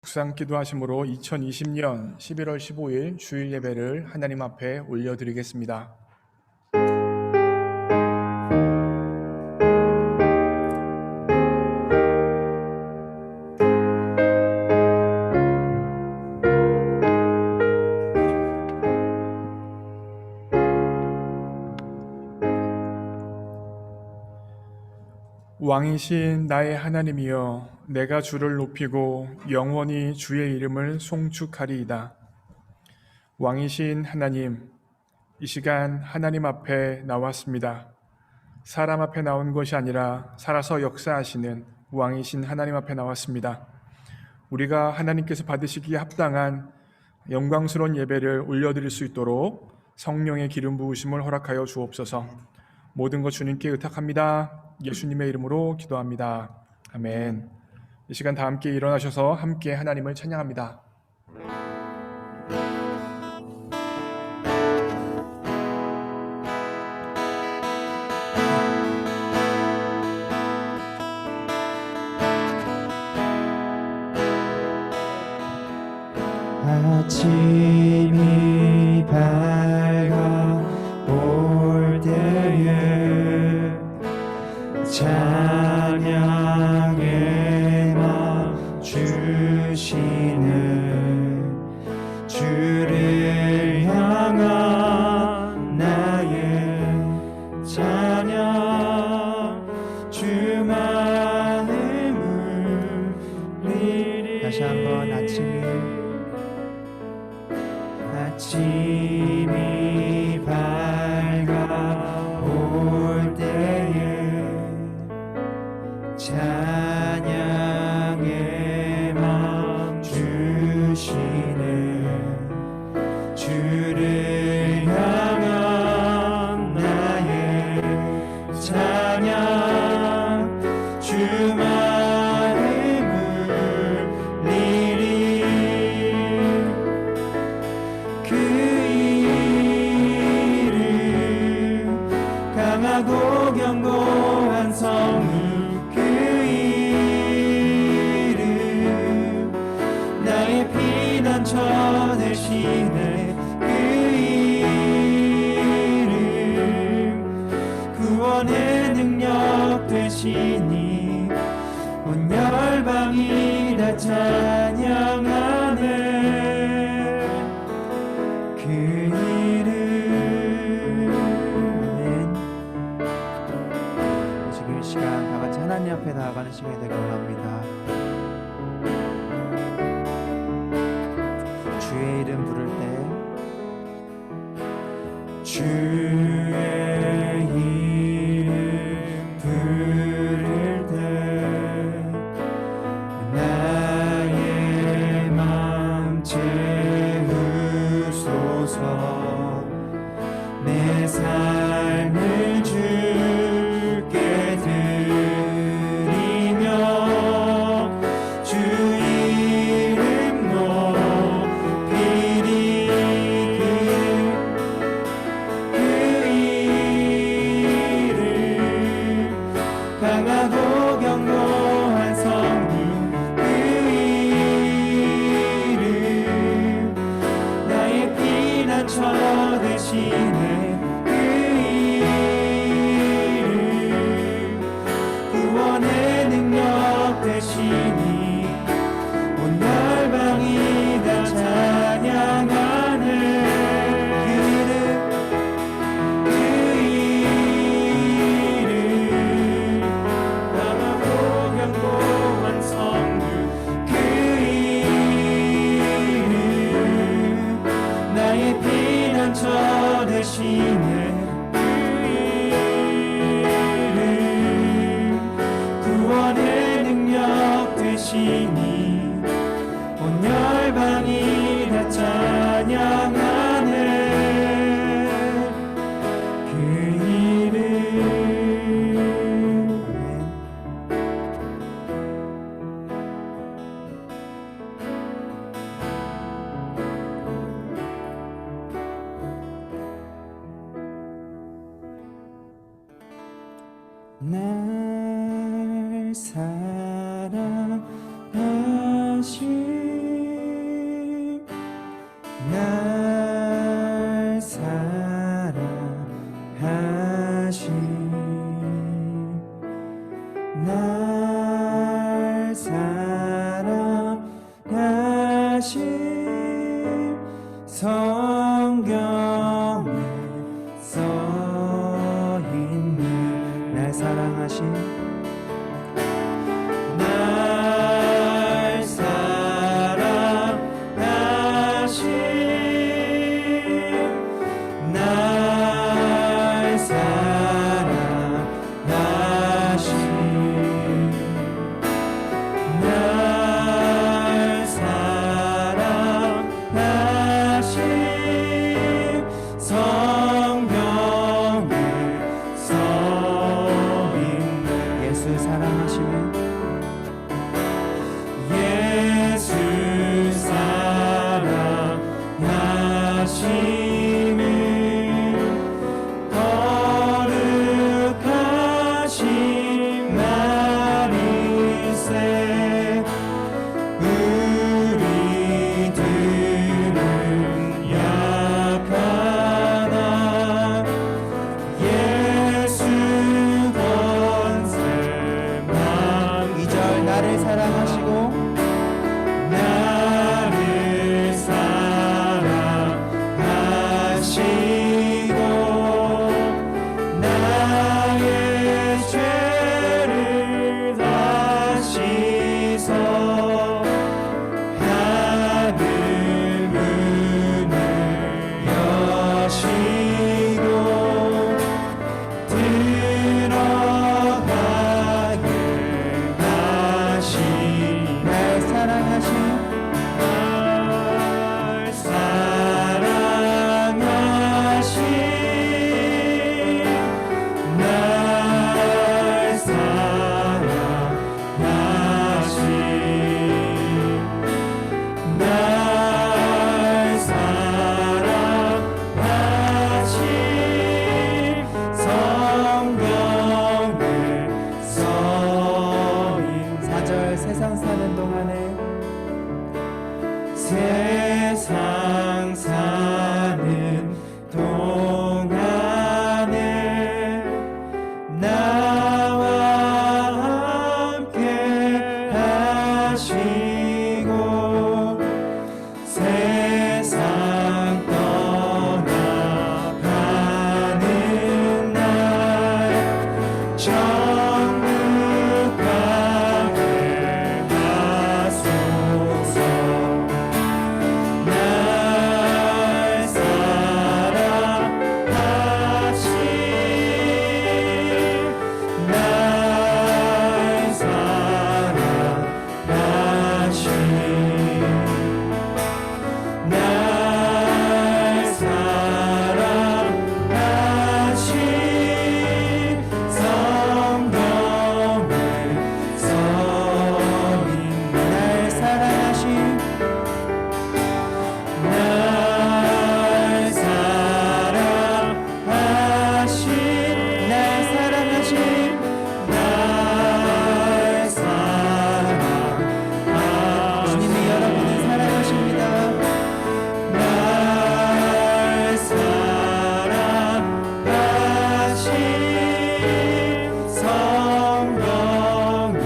묵상 기도하심으로 2020년 11월 15일 주일 예배를 하나님 앞에 올려드리겠습니다. 왕이신 나의 하나님이여, 내가 주를 높이고 영원히 주의 이름을 송축하리이다. 왕이신 하나님, 이 시간 하나님 앞에 나왔습니다. 사람 앞에 나온 것이 아니라 살아서 역사하시는 왕이신 하나님 앞에 나왔습니다. 우리가 하나님께서 받으시기에 합당한 영광스러운 예배를 올려드릴 수 있도록 성령의 기름 부으심을 허락하여 주옵소서. 모든 것 주님께 의탁합니다. 예수님의 이름으로 기도합니다. 아멘. 이 시간 다 함께 일어나셔서 함께 하나님을 찬양합니다. 아침이 밝아올 때에 찬양의 맘 주시는 주를 향한 나의 찬양, 주만을 물리리. 다시 한번 아침이 밝아올 때에 찬양의 맘 주시는 주를 향한 나의 찬양, 주만을 물리리. 그 이름 강하고 견고한 성읍, 그 이름 나의 피난처 되시네. 그 이름 구원의 능력 되시니 온 열방이 다 찬양하네. 그 이름. 지금 이 시간 다 같이 하나님 앞에 나아가는 시간이 되길 원합니다. 주의 이름 부를 때, 주의 이름 부를 때 나의 맘 채우소서. 내 삶을 주께 드리며 주 이름 높이리. 그 이름 강하고 견고한 성읍, 그 이름 나의 피난처 되시네. 그 이름 구원의 능력 되시니 온 열방이 다 찬양하네. 그 이름 강하고 견고한 성읍, 그 이름 나의 피난처 되시네. 그 이름 구원의 능력 되시니 온 열방이 다 찬양하네. 그 이름. 날 사랑하시 사랑하심 성경에 써있는 날 사랑하심 날 사랑하심 날 사랑하심 날 사랑하심 성경에 써있는 예수 사랑하심은 예수 사랑하심은 거룩하신 날일세 우리들은 약하나 예수 권세만 2절 나를 사랑하시고 나를 사랑하시고 나의 죄를 다시서 하늘 문을 여시고 들어가게 하시 날 사랑하신 날 사랑하신 날 사랑하신 날 사랑하신 성경에 써인 4절 세상 사는 동안에 세상 사는 동안에 나와 함께 하시고 세상 떠나가는 날 천국 가게 하소서 날 사랑하신 날 사랑하신 날 사랑하신 성경에 써있는 날 사랑하신 날 사랑하신 날 사랑하신 날 사랑하신 주님이 여러분을 사랑하십니다. 날 사랑하신 성경에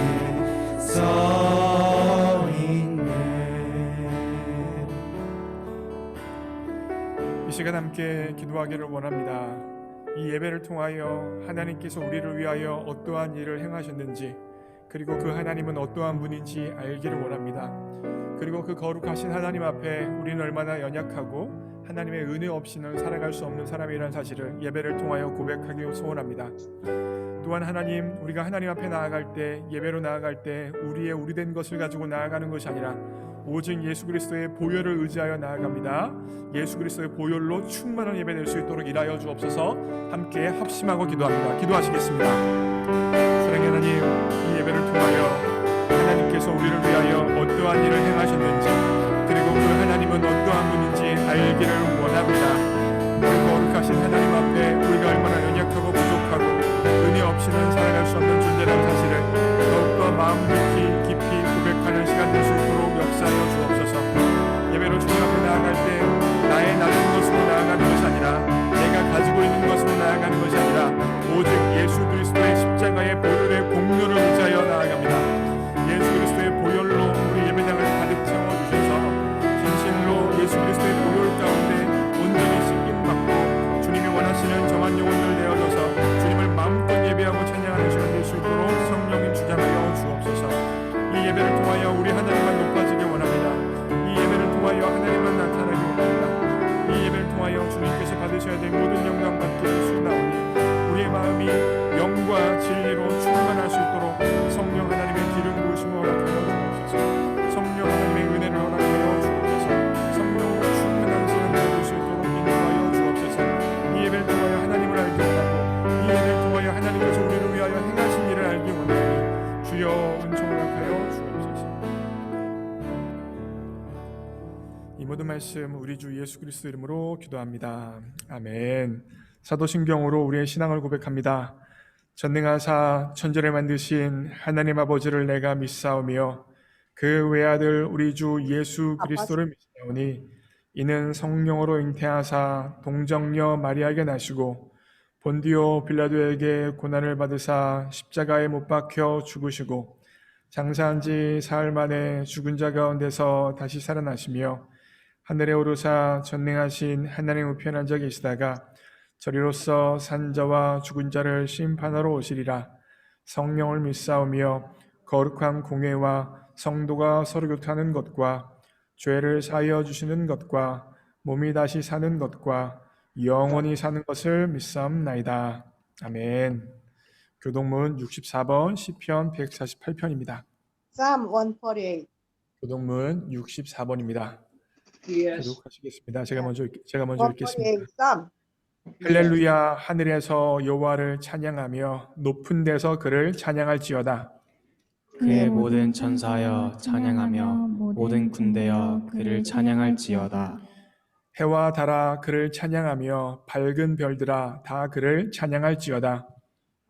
써있네. 이 시간 함께 기도하기를 원합니다. 이 예배를 통하여 하나님께서 우리를 위하여 어떠한 일을 행하셨는지, 그리고 그 하나님은 어떠한 분인지 알기를 원합니다. 그리고 그 거룩하신 하나님 앞에 우리는 얼마나 연약하고 하나님의 은혜 없이는 살아갈 수 없는 사람이라는 사실을 예배를 통하여 고백하기 소원합니다. 또한 하나님, 우리가 하나님 앞에 나아갈 때, 예배로 나아갈 때 우리의 우리된 것을 가지고 나아가는 것이 아니라 오직 예수 그리스도의 보혈을 의지하여 나아갑니다. 예수 그리스도의 보혈로 충만한 예배 될 수 있도록 일하여 주옵소서. 함께 합심하고 기도합니다. 기도하시겠습니다. 사랑의 하나님, 이 예배를 통하여 하나님께서 우리를 위하여 어떠한 일을 행하셨는지, 그리고 그 하나님은 어떠한 분인지 알기를 원합니다. 그 거룩하신 하나님 앞에 우리가 얼마나 연약하고 부족하고 은혜 없이는 살아갈 수 없는 존재라는 사실을 더욱더 마음 깊이 고백하는 시간 될 수 있도록 역사하여 주옵소서. 예배로 주님 앞에 나아갈 때 나의 나는 것으로 나아가는 것이 아니라, 내가 가지고 있는 것으로 나아가는 것이 아니라 오직 예수 그리스도의 십자가의 보혈의 공로를 의지하여 나아갑니다. 예수 그리스도의 보혈로 우리 예배당을 가득 채워주시옵소서. 예수 그리스도의 보혈 가운데 온전히 씻김받고 주님이 원하시는 정한 영혼들 내어져서 주님을 마음껏 예배하고 찬양하는 시간 될 수 있도록 성령님 주장하여 주옵소서. 이 예배를 통하여 우리 하나님만 높아지길 원합니다. 이 예배를 통하여 하나님만 나타나길 원합니다. 이 예배를 통하여 주님께서 받으셔야 될 모든 영광 받게 수나오니 우리의 마음이 영과 진리로 충만할 수 있도록 성령 하나님의 기름 부으심을 허락하여 주옵소서. 성령 하나님의 은혜를 허락하여 주옵소서. 성령으로 충만한 시간 될 수 있도록 인도하여 주옵소서. 이 예배를 통하여 하나님을 알기 원하고 이 예배를 통하여 하나님께서 우리를 위하여 행하신 일을 알기 원하니 주여 은총 허락하여 주옵소서. 이 모든 말씀 우리 주 예수 그리스도 이름으로 기도합니다. 아멘. 사도신경으로 우리의 신앙을 고백합니다. 전능하사 천지를 만드신 하나님 아버지를 내가 믿사오며 그 외아들 우리 주 예수 그리스도를 믿사오니 이는 성령으로 잉태하사 동정녀 마리아에게 나시고 본디오 빌라도에게 고난을 받으사 십자가에 못 박혀 죽으시고 장사한 지 사흘 만에 죽은 자 가운데서 다시 살아나시며 하늘에 오르사 전능하신 하나님 우편에 앉아 계시다가 저리로서 산 자와 죽은 자를 심판하러 오시리라. 성령을 믿사오며 거룩한 공회와 성도가 서로 교통하는 것과 죄를 사하여 주시는 것과 몸이 다시 사는 것과 영원히 사는 것을 믿사옵나이다. 아멘. 교동문 64번 시편 148편입니다. Psalm 148. 교동문 64번입니다. Yes. 기록하시겠습니다. 제가 먼저 읽겠습니다. 148 Psalm. 할렐루야. 하늘에서 여호와를 찬양하며 높은 데서 그를 찬양할지어다. 그의 모든 천사여 찬양하며 모든 군대여 그를 찬양할지어다. 해와 달아 그를 찬양하며 밝은 별들아 다 그를 찬양할지어다.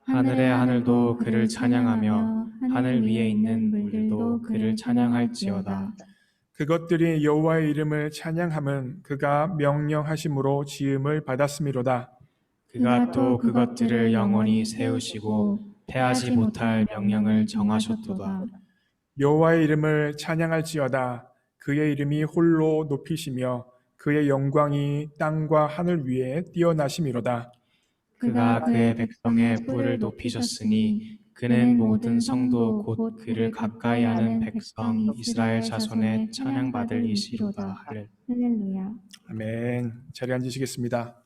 하늘의 하늘도 그를 찬양하며 하늘 위에 있는 물들도 그를 찬양할지어다. 그것들이 여호와의 이름을 찬양함은 그가 명령하심으로 지음을 받았음이로다. 그가 또 그것들을 영원히 세우시고 패하지 못할 명령을 정하셨도다. 여호와의 이름을 찬양할지어다. 그의 이름이 홀로 높이시며 그의 영광이 땅과 하늘 위에 뛰어나심이로다. 그가 그의 백성의 뿔을 높이셨으니 그는 모든 성도 곧 그를 가까이 하는 백성 이스라엘 자손의 찬양받을 이시로다. 할렐루야. 아멘. 자리에 앉으시겠습니다.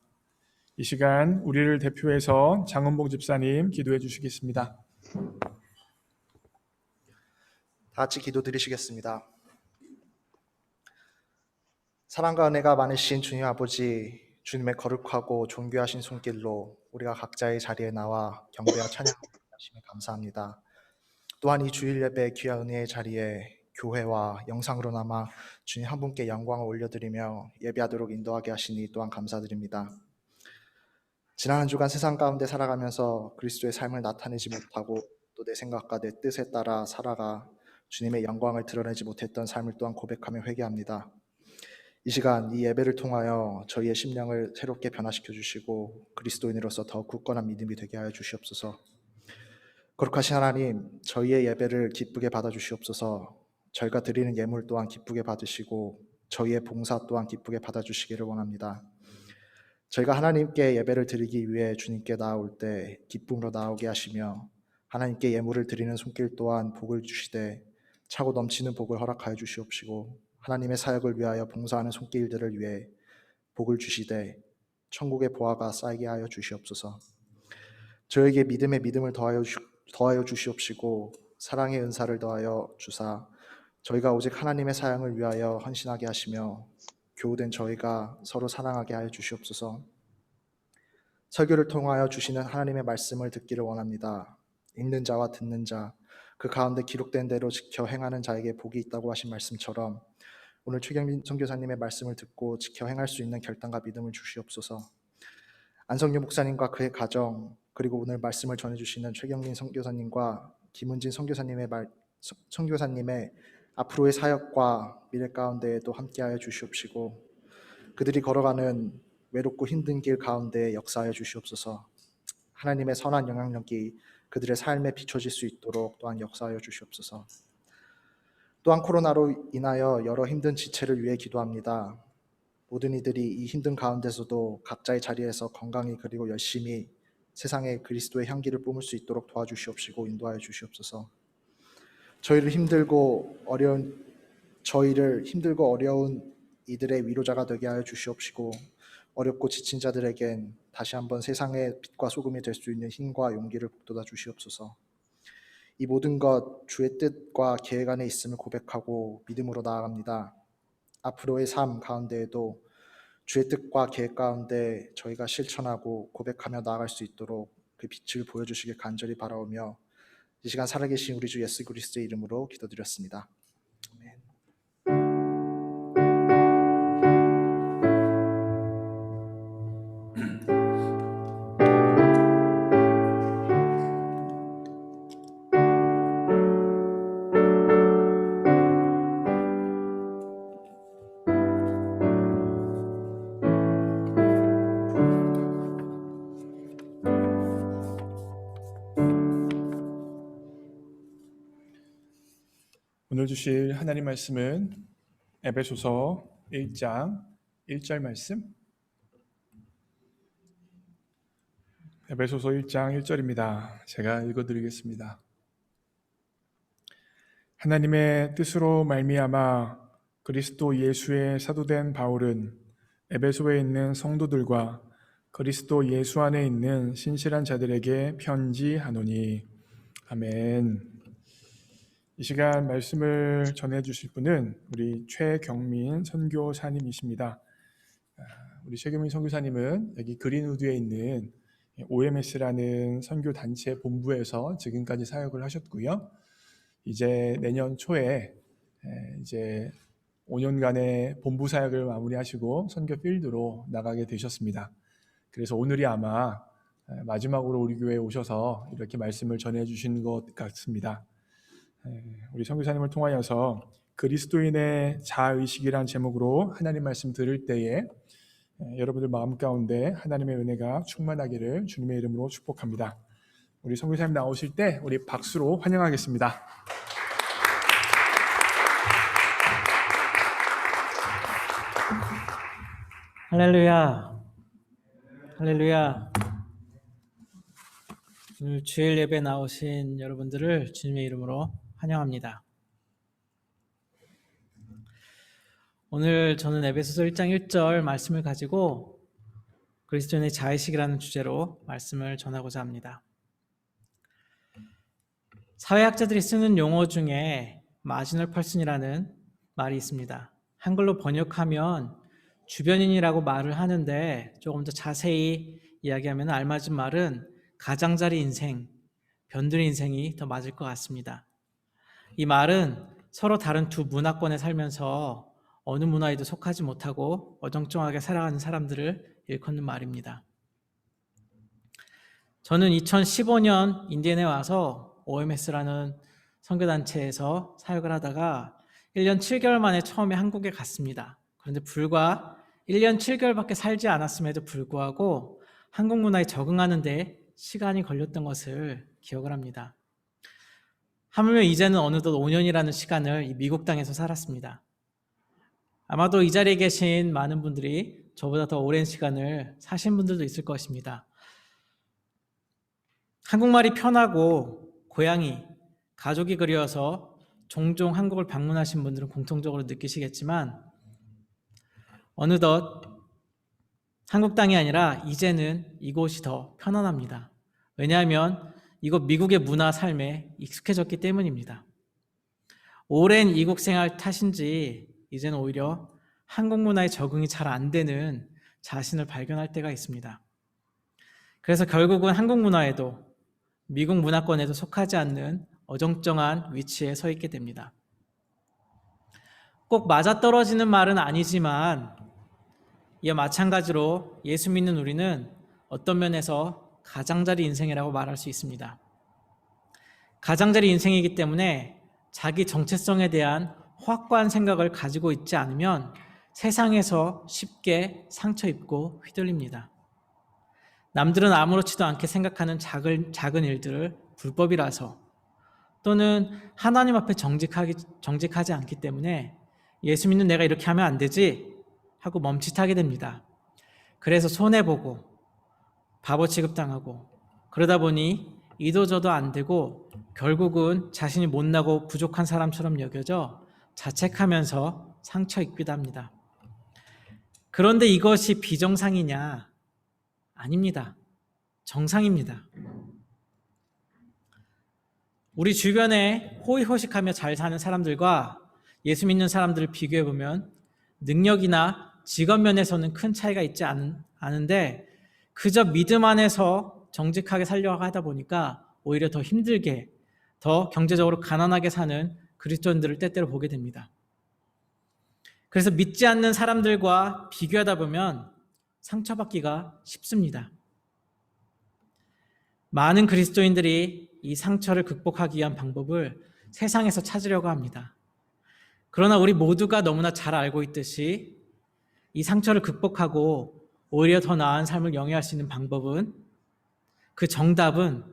이 시간 우리를 대표해서 장은봉 집사님 기도해 주시겠습니다. 다 같이 기도드리시겠습니다. 사랑과 은혜가 많으신 주님 아버지, 주님의 거룩하고 존귀하신 손길로 우리가 각자의 자리에 나와 경배와 찬양하심에 감사합니다. 또한 이 주일 예배 귀한 은혜의 자리에 교회와 영상으로나마 주님 한 분께 영광을 올려드리며 예배하도록 인도하게 하시니 또한 감사드립니다. 지난 한 주간 세상 가운데 살아가면서 그리스도의 삶을 나타내지 못하고 또 내 생각과 내 뜻에 따라 살아가 주님의 영광을 드러내지 못했던 삶을 또한 고백하며 회개합니다. 이 시간 이 예배를 통하여 저희의 심령을 새롭게 변화시켜 주시고 그리스도인으로서 더 굳건한 믿음이 되게 하여 주시옵소서. 거룩하신 하나님, 저희의 예배를 기쁘게 받아주시옵소서. 저희가 드리는 예물 또한 기쁘게 받으시고 저희의 봉사 또한 기쁘게 받아주시기를 원합니다. 저희가 하나님께 예배를 드리기 위해 주님께 나아올 때 기쁨으로 나오게 하시며 하나님께 예물을 드리는 손길 또한 복을 주시되 차고 넘치는 복을 허락하여 주시옵시고 하나님의 사역을 위하여 봉사하는 손길들을 위해 복을 주시되 천국의 보화가 쌓이게 하여 주시옵소서. 저에게 믿음의 믿음을 더하여 주시옵시고 사랑의 은사를 더하여 주사 저희가 오직 하나님의 사역을 위하여 헌신하게 하시며 교우된 저희가 서로 사랑하게 하여 주시옵소서. 설교를 통하여 주시는 하나님의 말씀을 듣기를 원합니다. 읽는 자와 듣는 자, 그 가운데 기록된 대로 지켜 행하는 자에게 복이 있다고 하신 말씀처럼 오늘 최경민 선교사님의 말씀을 듣고 지켜 행할 수 있는 결단과 믿음을 주시옵소서. 안성규 목사님과 그의 가정, 그리고 오늘 말씀을 전해주시는 최경민 선교사님과 김은진 선교사님의 앞으로의 사역과 미래 가운데에도 함께하여 주시옵시고 그들이 걸어가는 외롭고 힘든 길 가운데 역사하여 주시옵소서. 하나님의 선한 영향력이 그들의 삶에 비춰질 수 있도록 또한 역사하여 주시옵소서. 또한 코로나로 인하여 여러 힘든 지체를 위해 기도합니다. 모든 이들이 이 힘든 가운데서도 각자의 자리에서 건강히 그리고 열심히 세상에 그리스도의 향기를 뿜을 수 있도록 도와주시옵시고 인도하여 주시옵소서. 저희를 힘들고 어려운 이들의 위로자가 되게 하여 주시옵시고 어렵고 지친 자들에겐 다시 한번 세상의 빛과 소금이 될 수 있는 힘과 용기를 북돋아 주시옵소서. 이 모든 것 주의 뜻과 계획 안에 있음을 고백하고 믿음으로 나아갑니다. 앞으로의 삶 가운데에도 주의 뜻과 계획 가운데 저희가 실천하고 고백하며 나아갈 수 있도록 그 빛을 보여주시길 간절히 바라오며 이 시간 살아계신 우리 주 예수 그리스도의 이름으로 기도드렸습니다. 아멘. 오늘 주실 하나님 말씀은 에베소서 1장 1절 말씀. 에베소서 1장 1절입니다. 제가 읽어드리겠습니다. 하나님의 뜻으로 말미암아 그리스도 예수의 사도된 바울은 에베소에 있는 성도들과 그리스도 예수 안에 있는 신실한 자들에게 편지하노니. 아멘. 이 시간 말씀을 전해주실 분은 우리 최경민 선교사님이십니다. 우리 최경민 선교사님은 여기 그린우드에 있는 OMS라는 선교단체 본부에서 지금까지 사역을 하셨고요. 이제 내년 초에 이제 5년간의 본부 사역을 마무리하시고 선교 필드로 나가게 되셨습니다. 그래서 오늘이 아마 마지막으로 우리 교회에 오셔서 이렇게 말씀을 전해주신 것 같습니다. 우리 선교사님을 통하여서 그리스도인의 자아의식이란 제목으로 하나님 말씀 들을 때에 여러분들 마음 가운데 하나님의 은혜가 충만하기를 주님의 이름으로 축복합니다. 우리 선교사님 나오실 때 우리 박수로 환영하겠습니다. 할렐루야, 할렐루야. 오늘 주일 예배 나오신 여러분들을 주님의 이름으로 환영합니다. 오늘 저는 에베소서 1장 1절 말씀을 가지고 그리스도인의 자의식이라는 주제로 말씀을 전하고자 합니다. 사회학자들이 쓰는 용어 중에 마지널 펄슨이라는 말이 있습니다. 한글로 번역하면 주변인이라고 말을 하는데 조금 더 자세히 이야기하면 알맞은 말은 가장자리 인생, 변두리 인생이 더 맞을 것 같습니다. 이 말은 서로 다른 두 문화권에 살면서 어느 문화에도 속하지 못하고 어정쩡하게 살아가는 사람들을 일컫는 말입니다. 저는 2015년 인디애나에 와서 OMS라는 선교단체에서 사역을 하다가 1년 7개월 만에 처음에 한국에 갔습니다. 그런데 불과 1년 7개월밖에 살지 않았음에도 불구하고 한국 문화에 적응하는 데 시간이 걸렸던 것을 기억을 합니다. 하물며 이제는 어느덧 5년이라는 시간을 이 미국 땅에서 살았습니다. 아마도 이 자리에 계신 많은 분들이 저보다 더 오랜 시간을 사신 분들도 있을 것입니다. 한국말이 편하고 고향이, 가족이 그리워서 종종 한국을 방문하신 분들은 공통적으로 느끼시겠지만 어느덧 한국 땅이 아니라 이제는 이곳이 더 편안합니다. 왜냐하면 이곳 미국의 문화 삶에 익숙해졌기 때문입니다. 오랜 이국 생활 탓인지 이제는 오히려 한국 문화에 적응이 잘 안 되는 자신을 발견할 때가 있습니다. 그래서 결국은 한국 문화에도 미국 문화권에도 속하지 않는 어정쩡한 위치에 서 있게 됩니다. 꼭 맞아떨어지는 말은 아니지만 이와 마찬가지로 예수 믿는 우리는 어떤 면에서 가장자리 인생이라고 말할 수 있습니다. 가장자리 인생이기 때문에 자기 정체성에 대한 확고한 생각을 가지고 있지 않으면 세상에서 쉽게 상처 입고 휘둘립니다. 남들은 아무렇지도 않게 생각하는 작은 일들을 불법이라서 또는 하나님 앞에 정직하지 않기 때문에 예수 믿는 내가 이렇게 하면 안 되지 하고 멈칫하게 됩니다. 그래서 손해보고 바보 취급당하고 그러다 보니 이도저도 안 되고 결국은 자신이 못나고 부족한 사람처럼 여겨져 자책하면서 상처 입기도 합니다. 그런데 이것이 비정상이냐? 아닙니다. 정상입니다. 우리 주변에 호의호식하며 잘 사는 사람들과 예수 믿는 사람들을 비교해보면 능력이나 직업 면에서는 큰 차이가 있지 않은데 그저 믿음 안에서 정직하게 살려고 하다 보니까 오히려 더 힘들게, 더 경제적으로 가난하게 사는 그리스도인들을 때때로 보게 됩니다. 그래서 믿지 않는 사람들과 비교하다 보면 상처받기가 쉽습니다. 많은 그리스도인들이 이 상처를 극복하기 위한 방법을 세상에서 찾으려고 합니다. 그러나 우리 모두가 너무나 잘 알고 있듯이 이 상처를 극복하고 오히려 더 나은 삶을 영위할 수 있는 방법은, 그 정답은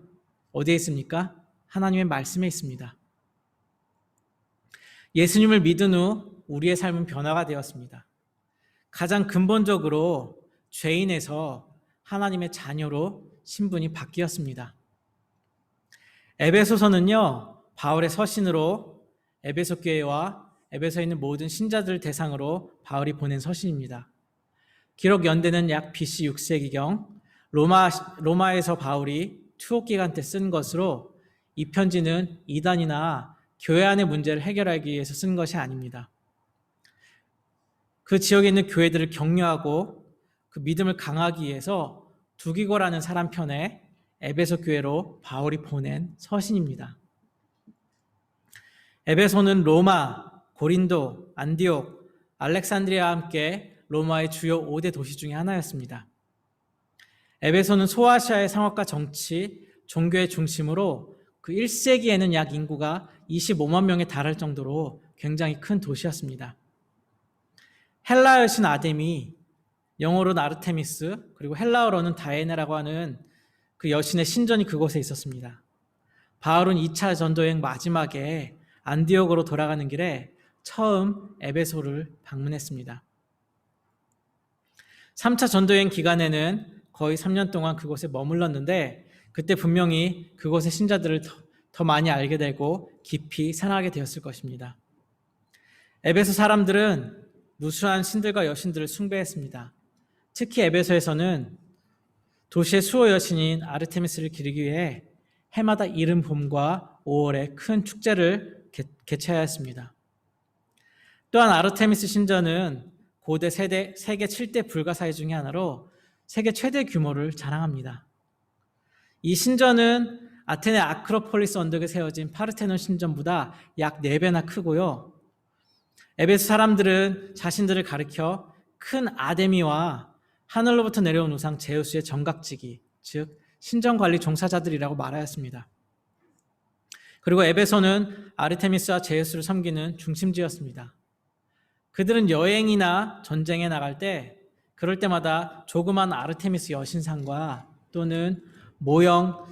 어디에 있습니까? 하나님의 말씀에 있습니다. 예수님을 믿은 후 우리의 삶은 변화가 되었습니다. 가장 근본적으로 죄인에서 하나님의 자녀로 신분이 바뀌었습니다. 에베소서는요, 바울의 서신으로 에베소 교회와 에베소에 있는 모든 신자들을 대상으로 바울이 보낸 서신입니다. 기록 연대는 약 BC 6세기경 로마에서 바울이 투옥 기간 때 쓴 것으로 이 편지는 이단이나 교회 안의 문제를 해결하기 위해서 쓴 것이 아닙니다. 그 지역에 있는 교회들을 격려하고 그 믿음을 강하기 위해서 두기고라는 사람 편에 에베소 교회로 바울이 보낸 서신입니다. 에베소는 로마, 고린도, 안디옥, 알렉산드리아와 함께 로마의 주요 5대 도시 중에 하나였습니다. 에베소는 소아시아의 상업과 정치, 종교의 중심으로 그 1세기에는 약 인구가 25만 명에 달할 정도로 굉장히 큰 도시였습니다. 헬라 여신 아데미, 영어로는 아르테미스, 그리고 헬라어로는 다이애나라고 하는 그 여신의 신전이 그곳에 있었습니다. 바울은 2차 전도여행 마지막에 안디옥으로 돌아가는 길에 처음 에베소를 방문했습니다. 3차 전도여행 기간에는 거의 3년 동안 그곳에 머물렀는데 그때 분명히 그곳의 신자들을 더 많이 알게 되고 깊이 사랑하게 되었을 것입니다. 에베소 사람들은 무수한 신들과 여신들을 숭배했습니다. 특히 에베소에서는 도시의 수호 여신인 아르테미스를 기리기 위해 해마다 이른 봄과 5월에 큰 축제를 개최하였습니다. 또한 아르테미스 신전은 고대 세계 7대 불가사의 중에 하나로 세계 최대 규모를 자랑합니다. 이 신전은 아테네 아크로폴리스 언덕에 세워진 파르테논 신전보다 약 4배나 크고요. 에베소 사람들은 자신들을 가리켜 큰 아데미와 하늘로부터 내려온 우상 제우스의 정각지기, 즉 신전관리 종사자들이라고 말하였습니다. 그리고 에베소는 아르테미스와 제우스를 섬기는 중심지였습니다. 그들은 여행이나 전쟁에 나갈 때 그럴 때마다 조그만 아르테미스 여신상과 또는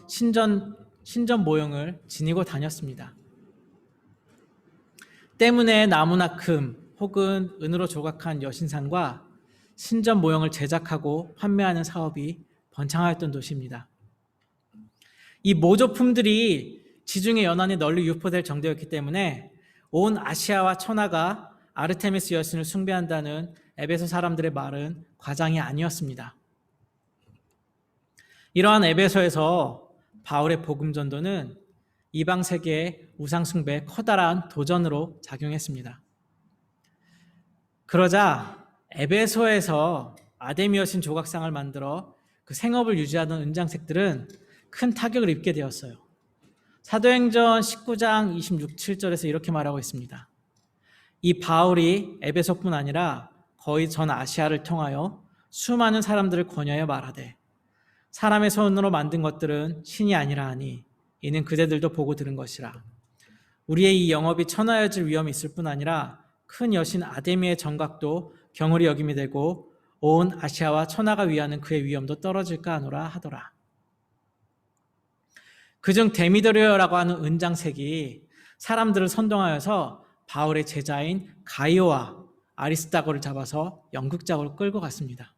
신전 모형을 지니고 다녔습니다. 때문에 나무나 금 혹은 은으로 조각한 여신상과 신전 모형을 제작하고 판매하는 사업이 번창하였던 도시입니다. 이 모조품들이 지중해 연안에 널리 유포될 정도였기 때문에 온 아시아와 천하가 아르테미스 여신을 숭배한다는 에베소 사람들의 말은 과장이 아니었습니다. 이러한 에베소에서 바울의 복음 전도는 이방 세계의 우상 숭배에 커다란 도전으로 작용했습니다. 그러자 에베소에서 아데미 여신 조각상을 만들어 그 생업을 유지하던 은장색들은 큰 타격을 입게 되었어요. 사도행전 19장 26, 7절에서 이렇게 말하고 있습니다. 이 바울이 에베소뿐 아니라 거의 전 아시아를 통하여 수많은 사람들을 권하여 말하되 사람의 손으로 만든 것들은 신이 아니라 하니 이는 그대들도 보고 들은 것이라. 우리의 이 영업이 천하여질 위험이 있을 뿐 아니라 큰 여신 아데미의 정각도 경홀히 여김이 되고 온 아시아와 천하가 위하는 그의 위엄도 떨어질까 하노라 하더라. 그중 데미드리오라고 하는 은장색이 사람들을 선동하여서 바울의 제자인 가이오와 아리스타고를 잡아서 영국장으로 끌고 갔습니다.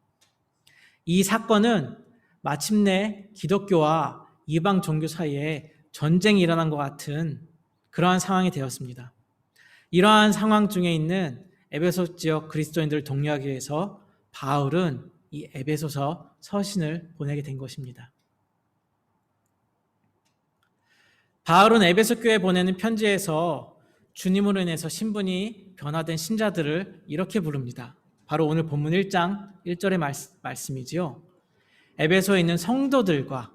이 사건은 마침내 기독교와 이방 종교 사이에 전쟁이 일어난 것 같은 그러한 상황이 되었습니다. 이러한 상황 중에 있는 에베소 지역 그리스도인들을 독려하기 위해서 바울은 이 에베소서 서신을 보내게 된 것입니다. 바울은 에베소 교회에 보내는 편지에서 주님으로 인해서 신분이 변화된 신자들을 이렇게 부릅니다. 바로 오늘 본문 1장 1절의 말씀이지요. 에베소에 있는 성도들과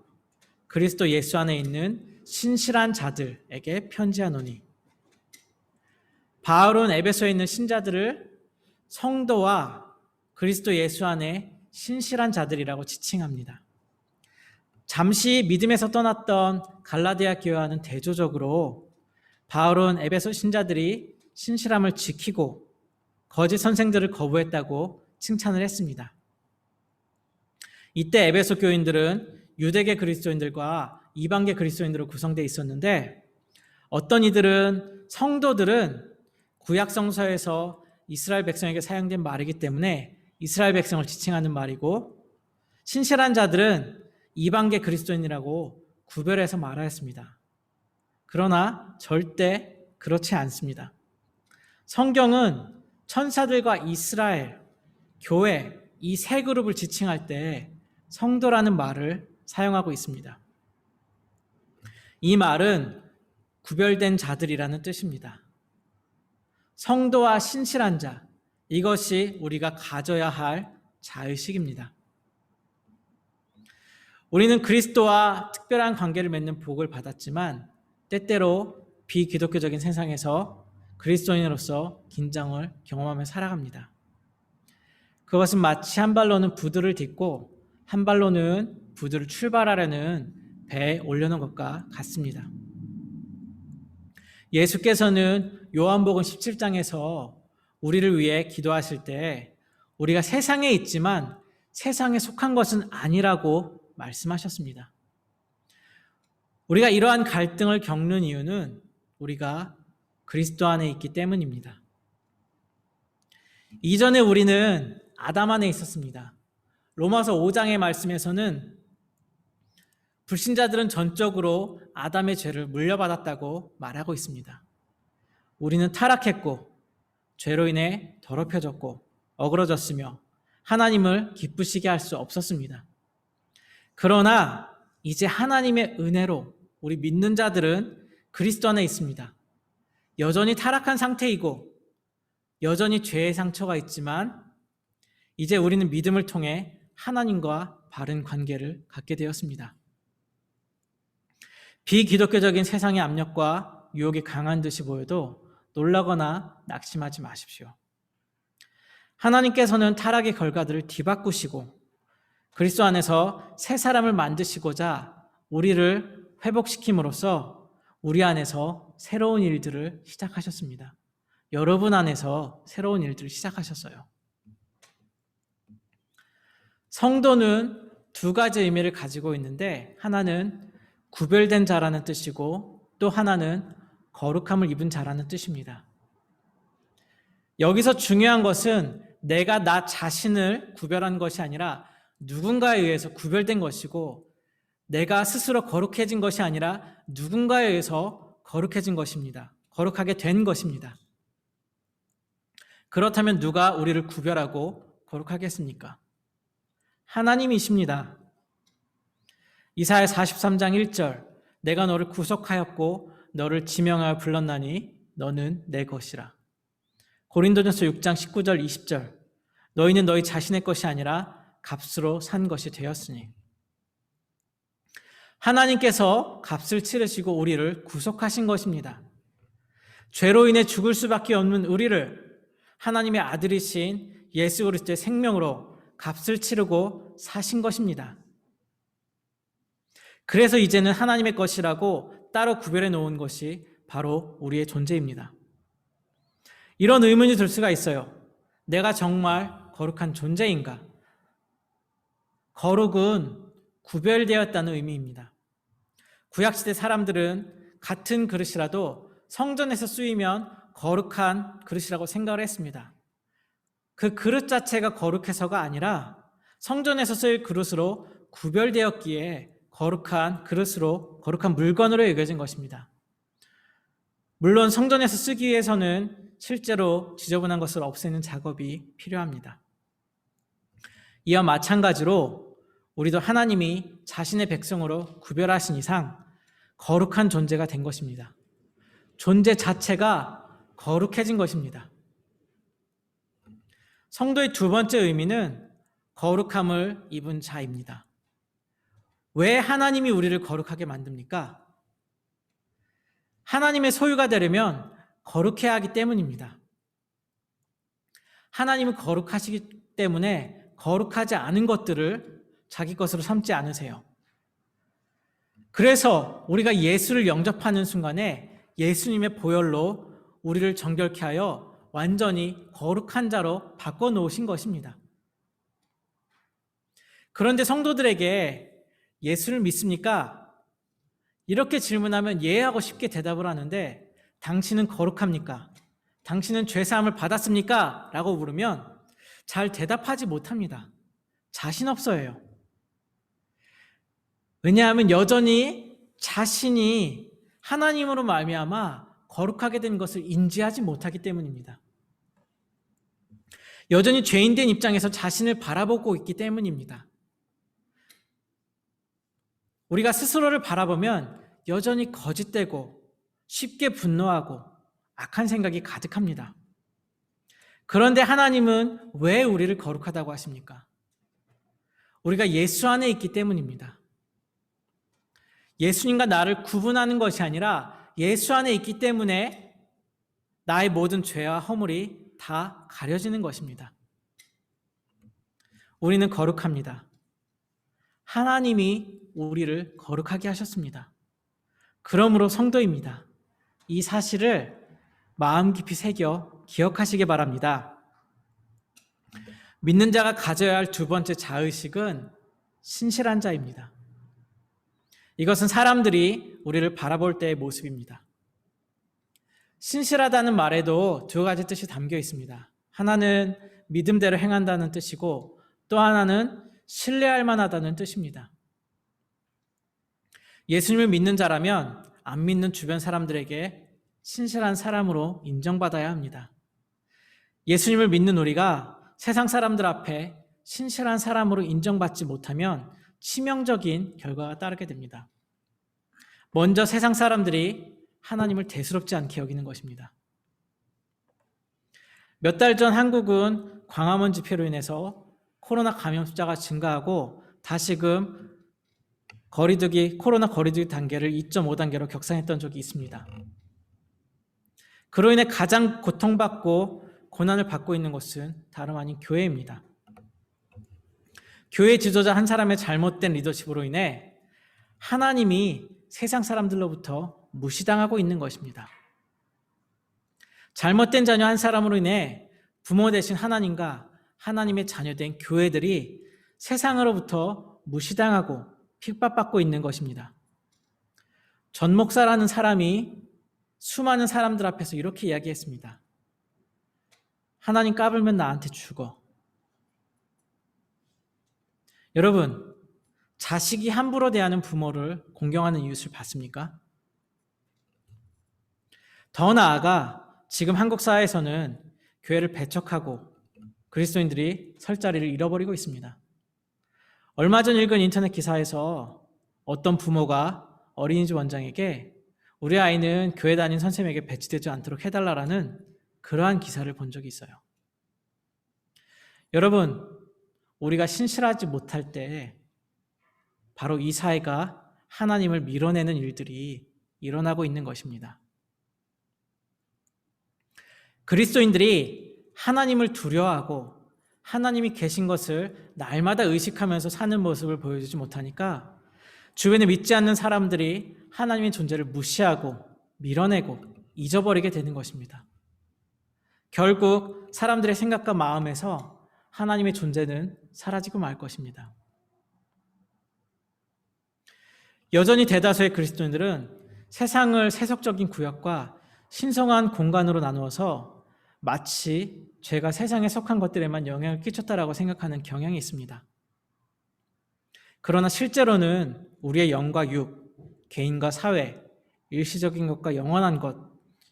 그리스도 예수 안에 있는 신실한 자들에게 편지하노니. 바울은 에베소에 있는 신자들을 성도와 그리스도 예수 안에 신실한 자들이라고 지칭합니다. 잠시 믿음에서 떠났던 갈라디아 교회와는 대조적으로 바울은 에베소 신자들이 신실함을 지키고 거짓 선생들을 거부했다고 칭찬을 했습니다. 이때 에베소 교인들은 유대계 그리스도인들과 이방계 그리스도인들로 구성되어 있었는데 어떤 이들은 성도들은 구약 성서에서 이스라엘 백성에게 사용된 말이기 때문에 이스라엘 백성을 지칭하는 말이고 신실한 자들은 이방계 그리스도인이라고 구별해서 말하였습니다. 그러나 절대 그렇지 않습니다. 성경은 천사들과 이스라엘, 교회 이 세 그룹을 지칭할 때 성도라는 말을 사용하고 있습니다. 이 말은 구별된 자들이라는 뜻입니다. 성도와 신실한 자, 이것이 우리가 가져야 할 자의식입니다. 우리는 그리스도와 특별한 관계를 맺는 복을 받았지만 때때로 비기독교적인 세상에서 그리스도인으로서 긴장을 경험하며 살아갑니다. 그것은 마치 한 발로는 부두를 딛고 한 발로는 부두를 출발하려는 배에 올려놓은 것과 같습니다. 예수께서는 요한복음 17장에서 우리를 위해 기도하실 때 우리가 세상에 있지만 세상에 속한 것은 아니라고 말씀하셨습니다. 우리가 이러한 갈등을 겪는 이유는 우리가 그리스도 안에 있기 때문입니다. 이전에 우리는 아담 안에 있었습니다. 로마서 5장의 말씀에서는 불신자들은 전적으로 아담의 죄를 물려받았다고 말하고 있습니다. 우리는 타락했고 죄로 인해 더럽혀졌고 어그러졌으며 하나님을 기쁘시게 할 수 없었습니다. 그러나 이제 하나님의 은혜로 우리 믿는 자들은 그리스도 안에 있습니다. 여전히 타락한 상태이고 여전히 죄의 상처가 있지만 이제 우리는 믿음을 통해 하나님과 바른 관계를 갖게 되었습니다. 비기독교적인 세상의 압력과 유혹이 강한 듯이 보여도 놀라거나 낙심하지 마십시오. 하나님께서는 타락의 결과들을 뒤바꾸시고 그리스도 안에서 새 사람을 만드시고자 우리를 회복시킴으로써 우리 안에서 새로운 일들을 시작하셨습니다. 여러분 안에서 새로운 일들을 시작하셨어요. 성도는 두 가지 의미를 가지고 있는데 하나는 구별된 자라는 뜻이고 또 하나는 거룩함을 입은 자라는 뜻입니다. 여기서 중요한 것은 내가 나 자신을 구별한 것이 아니라 누군가에 의해서 구별된 것이고 내가 스스로 거룩해진 것이 아니라 누군가에 의해서 거룩해진 것입니다. 거룩하게 된 것입니다. 그렇다면 누가 우리를 구별하고 거룩하겠습니까? 하나님이십니다. 이사야 43장 1절 내가 너를 구속하였고 너를 지명하여 불렀나니 너는 내 것이라. 고린도전서 6장 19절 20절 너희는 너희 자신의 것이 아니라 값으로 산 것이 되었으니. 하나님께서 값을 치르시고 우리를 구속하신 것입니다. 죄로 인해 죽을 수밖에 없는 우리를 하나님의 아들이신 예수 그리스도의 생명으로 값을 치르고 사신 것입니다. 그래서 이제는 하나님의 것이라고 따로 구별해 놓은 것이 바로 우리의 존재입니다. 이런 의문이 들 수가 있어요. 내가 정말 거룩한 존재인가? 거룩은 구별되었다는 의미입니다. 구약시대 사람들은 같은 그릇이라도 성전에서 쓰이면 거룩한 그릇이라고 생각을 했습니다. 그 그릇 자체가 거룩해서가 아니라 성전에서 쓸 그릇으로 구별되었기에 거룩한 그릇으로, 거룩한 물건으로 여겨진 것입니다. 물론 성전에서 쓰기 위해서는 실제로 지저분한 것을 없애는 작업이 필요합니다. 이와 마찬가지로 우리도 하나님이 자신의 백성으로 구별하신 이상 거룩한 존재가 된 것입니다. 존재 자체가 거룩해진 것입니다. 성도의 두 번째 의미는 거룩함을 입은 자입니다. 왜 하나님이 우리를 거룩하게 만듭니까? 하나님의 소유가 되려면 거룩해야 하기 때문입니다. 하나님은 거룩하시기 때문에 거룩하지 않은 것들을 자기 것으로 삼지 않으세요. 그래서 우리가 예수를 영접하는 순간에 예수님의 보혈로 우리를 정결케 하여 완전히 거룩한 자로 바꿔놓으신 것입니다. 그런데 성도들에게 예수를 믿습니까? 이렇게 질문하면 예하고 쉽게 대답을 하는데 당신은 거룩합니까? 당신은 죄사함을 받았습니까? 라고 물으면 잘 대답하지 못합니다. 자신 없어요. 왜냐하면 여전히 자신이 하나님으로 말미암아 거룩하게 된 것을 인지하지 못하기 때문입니다. 여전히 죄인된 입장에서 자신을 바라보고 있기 때문입니다. 우리가 스스로를 바라보면 여전히 거짓되고 쉽게 분노하고 악한 생각이 가득합니다. 그런데 하나님은 왜 우리를 거룩하다고 하십니까? 우리가 예수 안에 있기 때문입니다. 예수님과 나를 구분하는 것이 아니라 예수 안에 있기 때문에 나의 모든 죄와 허물이 다 가려지는 것입니다. 우리는 거룩합니다. 하나님이 우리를 거룩하게 하셨습니다. 그러므로 성도입니다. 이 사실을 마음 깊이 새겨 기억하시기 바랍니다. 믿는 자가 가져야 할 두 번째 자의식은 신실한 자입니다. 이것은 사람들이 우리를 바라볼 때의 모습입니다. 신실하다는 말에도 두 가지 뜻이 담겨 있습니다. 하나는 믿음대로 행한다는 뜻이고 또 하나는 신뢰할 만하다는 뜻입니다. 예수님을 믿는 자라면 안 믿는 주변 사람들에게 신실한 사람으로 인정받아야 합니다. 예수님을 믿는 우리가 세상 사람들 앞에 신실한 사람으로 인정받지 못하면 치명적인 결과가 따르게 됩니다. 먼저 세상 사람들이 하나님을 대수롭지 않게 여기는 것입니다. 몇 달 전 한국은 광화문 집회로 인해서 코로나 감염자가 증가하고 다시금 코로나 거리두기 단계를 2.5단계로 격상했던 적이 있습니다. 그로 인해 가장 고통받고 고난을 받고 있는 것은 다름 아닌 교회입니다. 교회 지도자 한 사람의 잘못된 리더십으로 인해 하나님이 세상 사람들로부터 무시당하고 있는 것입니다. 잘못된 자녀 한 사람으로 인해 부모 되신 하나님과 하나님의 자녀된 교회들이 세상으로부터 무시당하고 핍박받고 있는 것입니다. 전 목사라는 사람이 수많은 사람들 앞에서 이렇게 이야기했습니다. 하나님 까불면 나한테 죽어. 여러분, 자식이 함부로 대하는 부모를 공경하는 이웃을 봤습니까? 더 나아가 지금 한국 사회에서는 교회를 배척하고 그리스도인들이 설 자리를 잃어버리고 있습니다. 얼마 전 읽은 인터넷 기사에서 어떤 부모가 어린이집 원장에게 우리 아이는 교회 다닌 선생님에게 배치되지 않도록 해달라는 그러한 기사를 본 적이 있어요. 여러분, 우리가 신실하지 못할 때 바로 이 사회가 하나님을 밀어내는 일들이 일어나고 있는 것입니다. 그리스도인들이 하나님을 두려워하고 하나님이 계신 것을 날마다 의식하면서 사는 모습을 보여주지 못하니까 주변에 믿지 않는 사람들이 하나님의 존재를 무시하고 밀어내고 잊어버리게 되는 것입니다. 결국 사람들의 생각과 마음에서 하나님의 존재는 사라지고 말 것입니다. 여전히 대다수의 그리스도인들은 세상을 세속적인 구역과 신성한 공간으로 나누어서 마치 죄가 세상에 속한 것들에만 영향을 끼쳤다라고 생각하는 경향이 있습니다. 그러나 실제로는 우리의 영과 육, 개인과 사회, 일시적인 것과 영원한 것,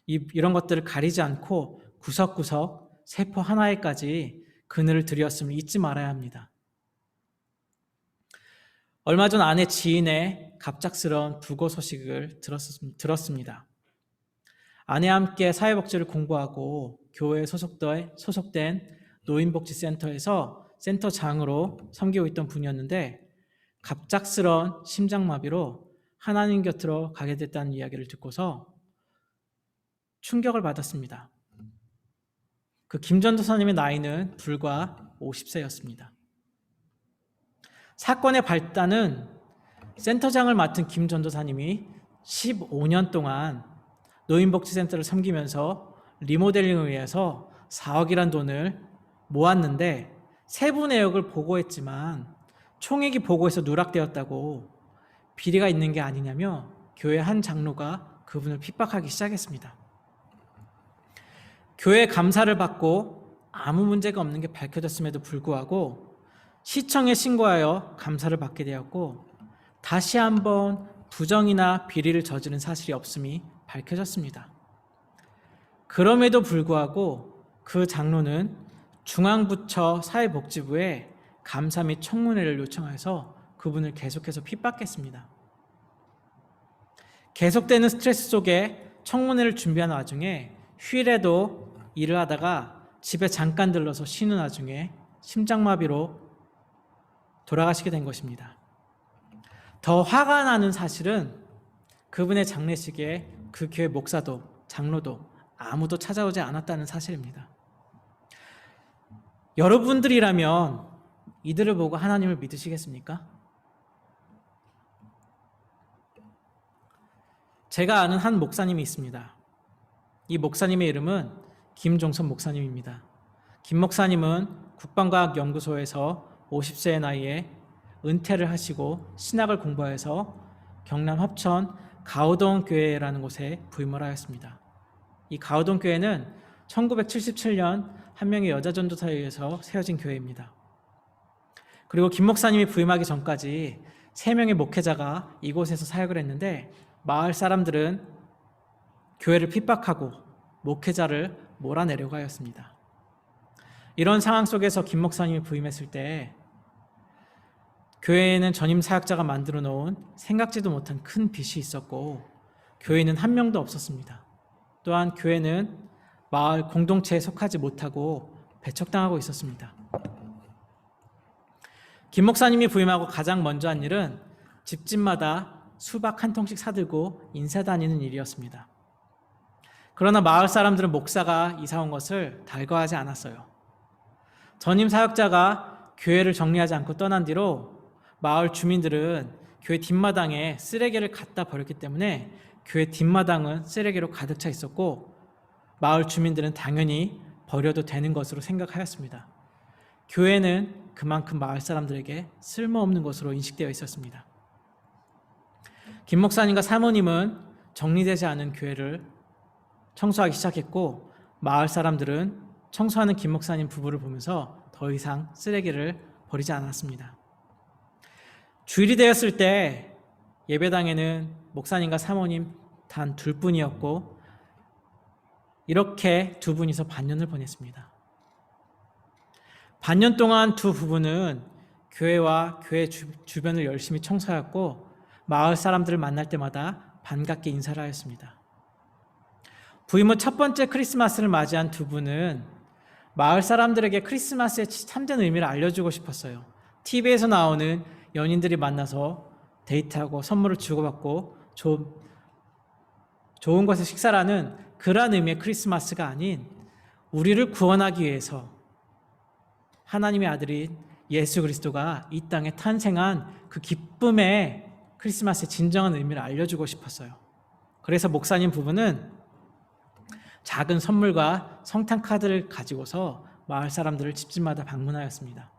이런 것들을 가리지 않고 구석구석 세포 하나에까지 그늘을 들였음을 잊지 말아야 합니다. 얼마 전 아내 지인의 갑작스러운 부고 소식을 들었습니다. 아내와 함께 사회복지를 공부하고 교회에 소속된 노인복지센터에서 센터장으로 섬기고 있던 분이었는데 갑작스러운 심장마비로 하나님 곁으로 가게 됐다는 이야기를 듣고서 충격을 받았습니다. 그 김전도사님의 나이는 불과 50세였습니다. 사건의 발단은 센터장을 맡은 김 전도사님이 15년 동안 노인복지센터를 섬기면서 리모델링을 위해서 4억이란 돈을 모았는데 세부 내역을 보고했지만 총액이 보고에서 누락되었다고 비리가 있는 게 아니냐며 교회 한 장로가 그분을 핍박하기 시작했습니다. 교회 감사를 받고 아무 문제가 없는 게 밝혀졌음에도 불구하고 시청에 신고하여 감사를 받게 되었고 다시 한번 부정이나 비리를 저지른 사실이 없음이 밝혀졌습니다. 그럼에도 불구하고 그 장로는 중앙부처 사회복지부에 감사 및 청문회를 요청해서 그분을 계속해서 핍박했습니다. 계속되는 스트레스 속에 청문회를 준비하는 와중에 휴일에도 일을 하다가 집에 잠깐 들러서 쉬는 와중에 심장마비로 돌아가시게 된 것입니다. 더 화가 나는 사실은 그분의 장례식에 그 교회 목사도 장로도 아무도 찾아오지 않았다는 사실입니다. 여러분들이라면 이들을 보고 하나님을 믿으시겠습니까? 제가 아는 한 목사님이 있습니다. 이 목사님의 이름은 김종선 목사님입니다. 김 목사님은 국방과학연구소에서 50세의 나이에 은퇴를 하시고 신학을 공부해서 경남 합천 가오동 교회라는 곳에 부임을 하였습니다. 이 가오동 교회는 1977년 한 명의 여자 전도사에 의해서 세워진 교회입니다. 그리고 김 목사님이 부임하기 전까지 3명의 목회자가 이곳에서 사역을 했는데 마을 사람들은 교회를 핍박하고 목회자를 몰아내려고 하였습니다. 이런 상황 속에서 김 목사님이 부임했을 때 교회에는 전임 사역자가 만들어 놓은 생각지도 못한 큰 빚이 있었고 교회는 한 명도 없었습니다. 또한 교회는 마을 공동체에 속하지 못하고 배척당하고 있었습니다. 김 목사님이 부임하고 가장 먼저 한 일은 집집마다 수박 한 통씩 사들고 인사 다니는 일이었습니다. 그러나 마을 사람들은 목사가 이사 온 것을 달궈하지 않았어요. 전임 사역자가 교회를 정리하지 않고 떠난 뒤로 마을 주민들은 교회 뒷마당에 쓰레기를 갖다 버렸기 때문에 교회 뒷마당은 쓰레기로 가득 차 있었고 마을 주민들은 당연히 버려도 되는 것으로 생각하였습니다. 교회는 그만큼 마을 사람들에게 쓸모없는 것으로 인식되어 있었습니다. 김 목사님과 사모님은 정리되지 않은 교회를 청소하기 시작했고 마을 사람들은 청소하는 김 목사님 부부를 보면서 더 이상 쓰레기를 버리지 않았습니다. 주일이 되었을 때 예배당에는 목사님과 사모님 단 2분이었고 이렇게 2분이서 반년을 보냈습니다. 반년 동안 두 부부는 교회와 교회 주변을 열심히 청소하였고 마을 사람들을 만날 때마다 반갑게 인사를 하였습니다. 부임 후 첫 번째 크리스마스를 맞이한 두 분은 마을 사람들에게 크리스마스의 참된 의미를 알려주고 싶었어요. TV에서 나오는 연인들이 만나서 데이트하고 선물을 주고받고 좋은 곳에 식사라는 그러한 의미의 크리스마스가 아닌 우리를 구원하기 위해서 하나님의 아들인 예수 그리스도가 이 땅에 탄생한 그 기쁨의 크리스마스의 진정한 의미를 알려주고 싶었어요. 그래서 목사님 부부는 작은 선물과 성탄 카드를 가지고서 마을 사람들을 집집마다 방문하였습니다.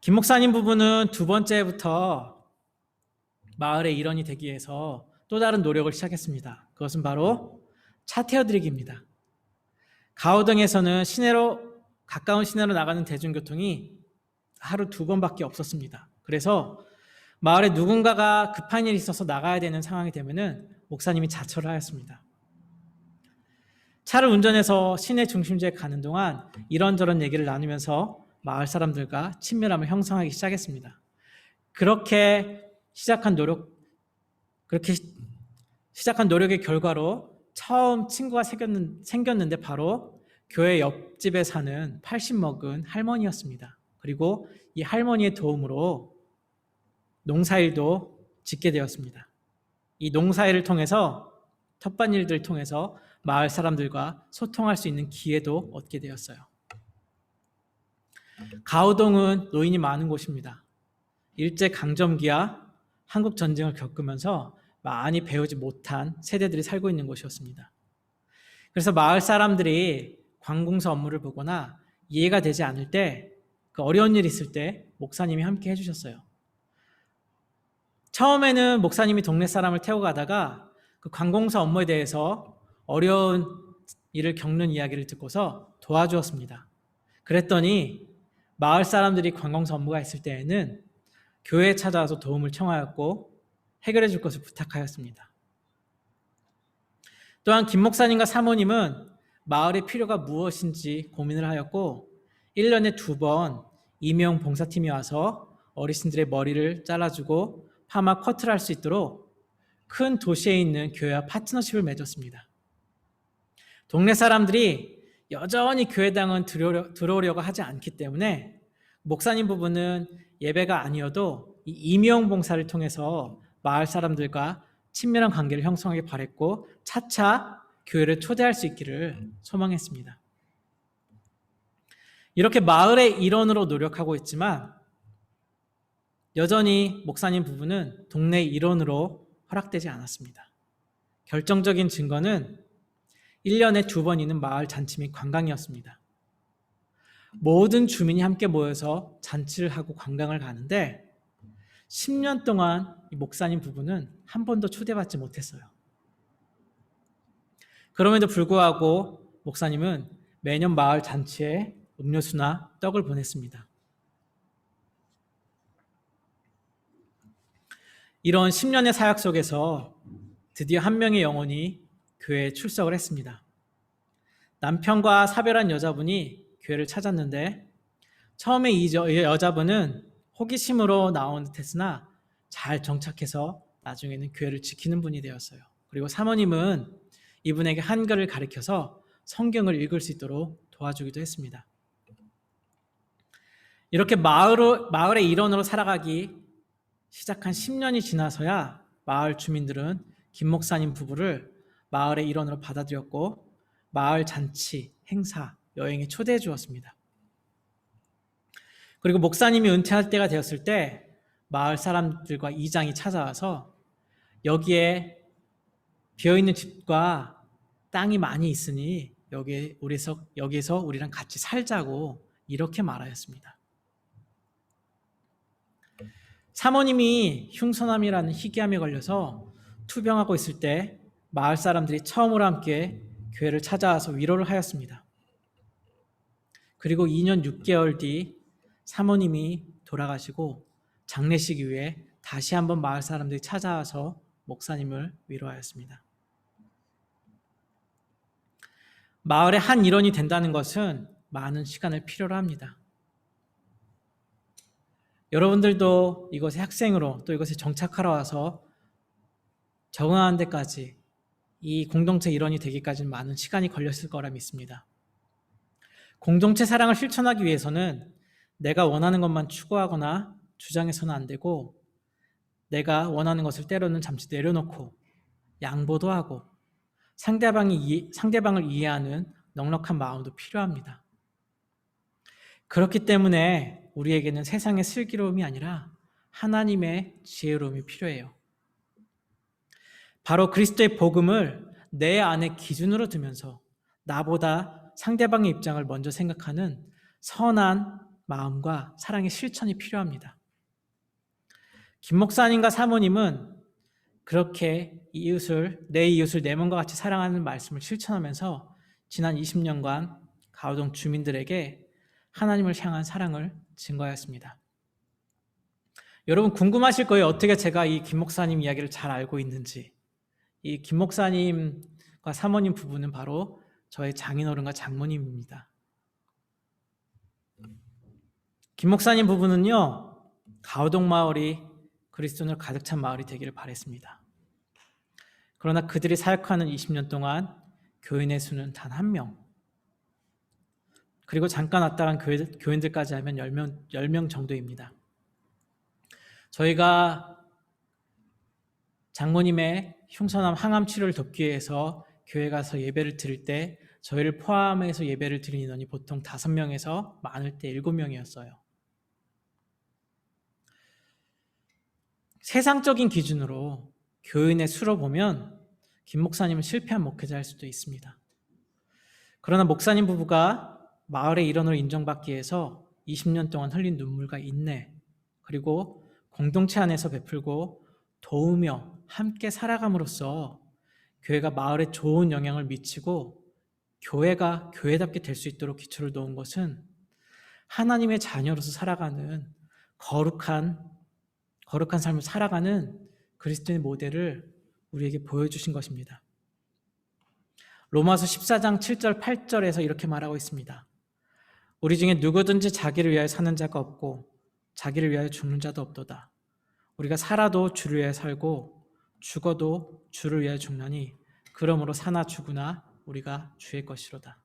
김 목사님 부부는 2번째부터 마을의 일원이 되기 위해서 또 다른 노력을 시작했습니다. 그것은 바로 차 태워드리기입니다. 가오동에서는 가까운 시내로 나가는 대중교통이 하루 2번밖에 없었습니다. 그래서 마을에 누군가가 급한 일이 있어서 나가야 되는 상황이 되면은 목사님이 자처를 하였습니다. 차를 운전해서 시내 중심지에 가는 동안 이런저런 얘기를 나누면서 마을 사람들과 친밀함을 형성하기 시작했습니다. 그렇게 시작한 노력의 결과로 처음 친구가 생겼는데 바로 교회 옆집에 사는 80 먹은 할머니였습니다. 그리고 이 할머니의 도움으로 농사일도 짓게 되었습니다. 이 농사일을 통해서 텃밭일들을 통해서 마을 사람들과 소통할 수 있는 기회도 얻게 되었어요. 가오동은 노인이 많은 곳입니다. 일제강점기와 한국전쟁을 겪으면서 많이 배우지 못한 세대들이 살고 있는 곳이었습니다. 그래서 마을 사람들이 관공서 업무를 보거나 이해가 되지 않을 때, 그 어려운 일이 있을 때 목사님이 함께 해주셨어요. 처음에는 목사님이 동네 사람을 태워 가다가 그 관공서 업무에 대해서 어려운 일을 겪는 이야기를 듣고서 도와주었습니다. 그랬더니 마을 사람들이 관공서 업무가 있을 때에는 교회에 찾아와서 도움을 청하였고 해결해 줄 것을 부탁하였습니다. 또한 김 목사님과 사모님은 마을의 필요가 무엇인지 고민을 하였고 1년에 2번 임용 봉사팀이 와서 어르신들의 머리를 잘라주고 파마 커트를 할 수 있도록 큰 도시에 있는 교회와 파트너십을 맺었습니다. 동네 사람들이 여전히 교회당은 들어오려고 하지 않기 때문에 목사님 부부는 예배가 아니어도 이 임용 봉사를 통해서 마을 사람들과 친밀한 관계를 형성하길 바랬고 차차 교회를 초대할 수 있기를 소망했습니다. 이렇게 마을의 일원으로 노력하고 있지만 여전히 목사님 부부는 동네 일원으로 허락되지 않았습니다. 결정적인 증거는 1년에 2번 있는 마을 잔치 및 관광이었습니다. 모든 주민이 함께 모여서 잔치를 하고 관광을 가는데 10년 동안 이 목사님 부부는 한 번도 초대받지 못했어요. 그럼에도 불구하고 목사님은 매년 마을 잔치에 음료수나 떡을 보냈습니다. 이런 10년의 사역 속에서 드디어 한 명의 영혼이 교회에 출석을 했습니다. 남편과 사별한 여자분이 교회를 찾았는데 처음에 이 여자분은 호기심으로 나온 듯했으나 잘 정착해서 나중에는 교회를 지키는 분이 되었어요. 그리고 사모님은 이분에게 한글을 가르쳐서 성경을 읽을 수 있도록 도와주기도 했습니다. 이렇게 마을의 일원으로 살아가기 시작한 10년이 지나서야 마을 주민들은 김 목사님 부부를 마을의 일원으로 받아들였고 마을 잔치, 행사, 여행에 초대해 주었습니다. 그리고 목사님이 은퇴할 때가 되었을 때 마을 사람들과 이장이 찾아와서 여기에 비어있는 집과 땅이 많이 있으니 여기서 우리랑 같이 살자고 이렇게 말하였습니다. 사모님이 흉선암이라는 희귀암에 걸려서 투병하고 있을 때 마을 사람들이 처음으로 함께 교회를 찾아와서 위로를 하였습니다. 그리고 2년 6개월 뒤 사모님이 돌아가시고 장례식 이후에 다시 한번 마을 사람들이 찾아와서 목사님을 위로하였습니다. 마을의 한 일원이 된다는 것은 많은 시간을 필요로 합니다. 여러분들도 이곳에 학생으로 또 이곳에 정착하러 와서 적응하는 데까지 이 공동체 일원이 되기까지는 많은 시간이 걸렸을 거라 믿습니다. 공동체 사랑을 실천하기 위해서는 내가 원하는 것만 추구하거나 주장해서는 안 되고 내가 원하는 것을 때로는 잠시 내려놓고 양보도 하고 상대방을 이해하는 넉넉한 마음도 필요합니다. 그렇기 때문에 우리에게는 세상의 슬기로움이 아니라 하나님의 지혜로움이 필요해요. 바로 그리스도의 복음을 내 안에 기준으로 두면서 나보다 상대방의 입장을 먼저 생각하는 선한 마음과 사랑의 실천이 필요합니다. 김 목사님과 사모님은 그렇게 내 이웃을 내 몸과 같이 사랑하는 말씀을 실천하면서 지난 20년간 가오동 주민들에게 하나님을 향한 사랑을 증거하였습니다. 여러분 궁금하실 거예요. 어떻게 제가 이 김 목사님 이야기를 잘 알고 있는지. 이 김 목사님과 사모님 부부는 바로 저의 장인어른과 장모님입니다. 김 목사님 부부는요, 가오동 마을이 그리스도인으로 가득 찬 마을이 되기를 바랬습니다. 그러나 그들이 사역하는 20년 동안 교인의 수는 단 1명. 그리고 잠깐 왔다 간 교인들까지 하면 10명 정도입니다. 저희가 장모님의 흉선암 항암 치료를 돕기 위해서 교회 가서 예배를 드릴 때 저희를 포함해서 예배를 드리는 인원이 보통 5명에서 많을 때 7명이었어요. 세상적인 기준으로 교인의 수로 보면 김 목사님은 실패한 목회자일 수도 있습니다. 그러나 목사님 부부가 마을의 일원으로 인정받기 위해서 20년 동안 흘린 눈물과 인내, 그리고 공동체 안에서 베풀고 도우며 함께 살아감으로써 교회가 마을에 좋은 영향을 미치고 교회가 교회답게 될 수 있도록 기초를 놓은 것은 하나님의 자녀로서 살아가는 거룩한 삶을 살아가는 그리스도의 모델을 우리에게 보여주신 것입니다. 로마서 14장 7절 8절에서 이렇게 말하고 있습니다. 우리 중에 누구든지 자기를 위하여 사는 자가 없고 자기를 위하여 죽는 자도 없도다. 우리가 살아도 주를 위하여 살고 죽어도 주를 위하여 죽나니 그러므로 사나 죽으나 우리가 주의 것이로다.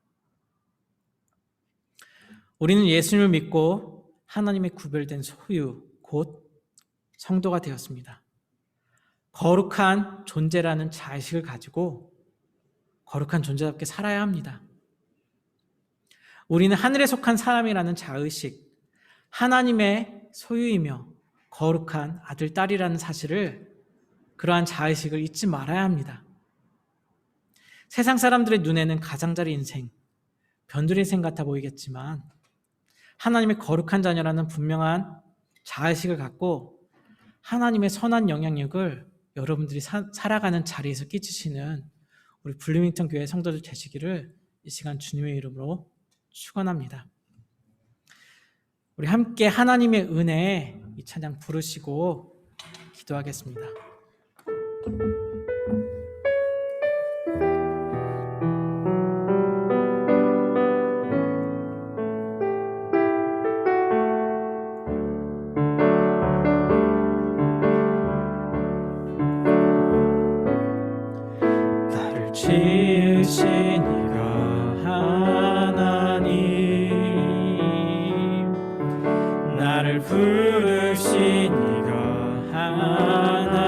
우리는 예수님을 믿고 하나님의 구별된 소유 곧 성도가 되었습니다. 거룩한 존재라는 자의식을 가지고 거룩한 존재답게 살아야 합니다. 우리는 하늘에 속한 사람이라는 자의식, 하나님의 소유이며 거룩한 아들, 딸이라는 사실을, 그러한 자의식을 잊지 말아야 합니다. 세상 사람들의 눈에는 가장자리 인생, 변두리 인생 같아 보이겠지만 하나님의 거룩한 자녀라는 분명한 자의식을 갖고 하나님의 선한 영향력을 여러분들이 살아가는 자리에서 끼치시는 우리 블루밍턴 교회 성도들 되시기를 이 시간 주님의 이름으로 축원합니다. 우리 함께 하나님의 은혜에 이 찬양 부르시고 기도하겠습니다. 나를 지으신 이가 하나님, 나를 부르신 이가 하나님,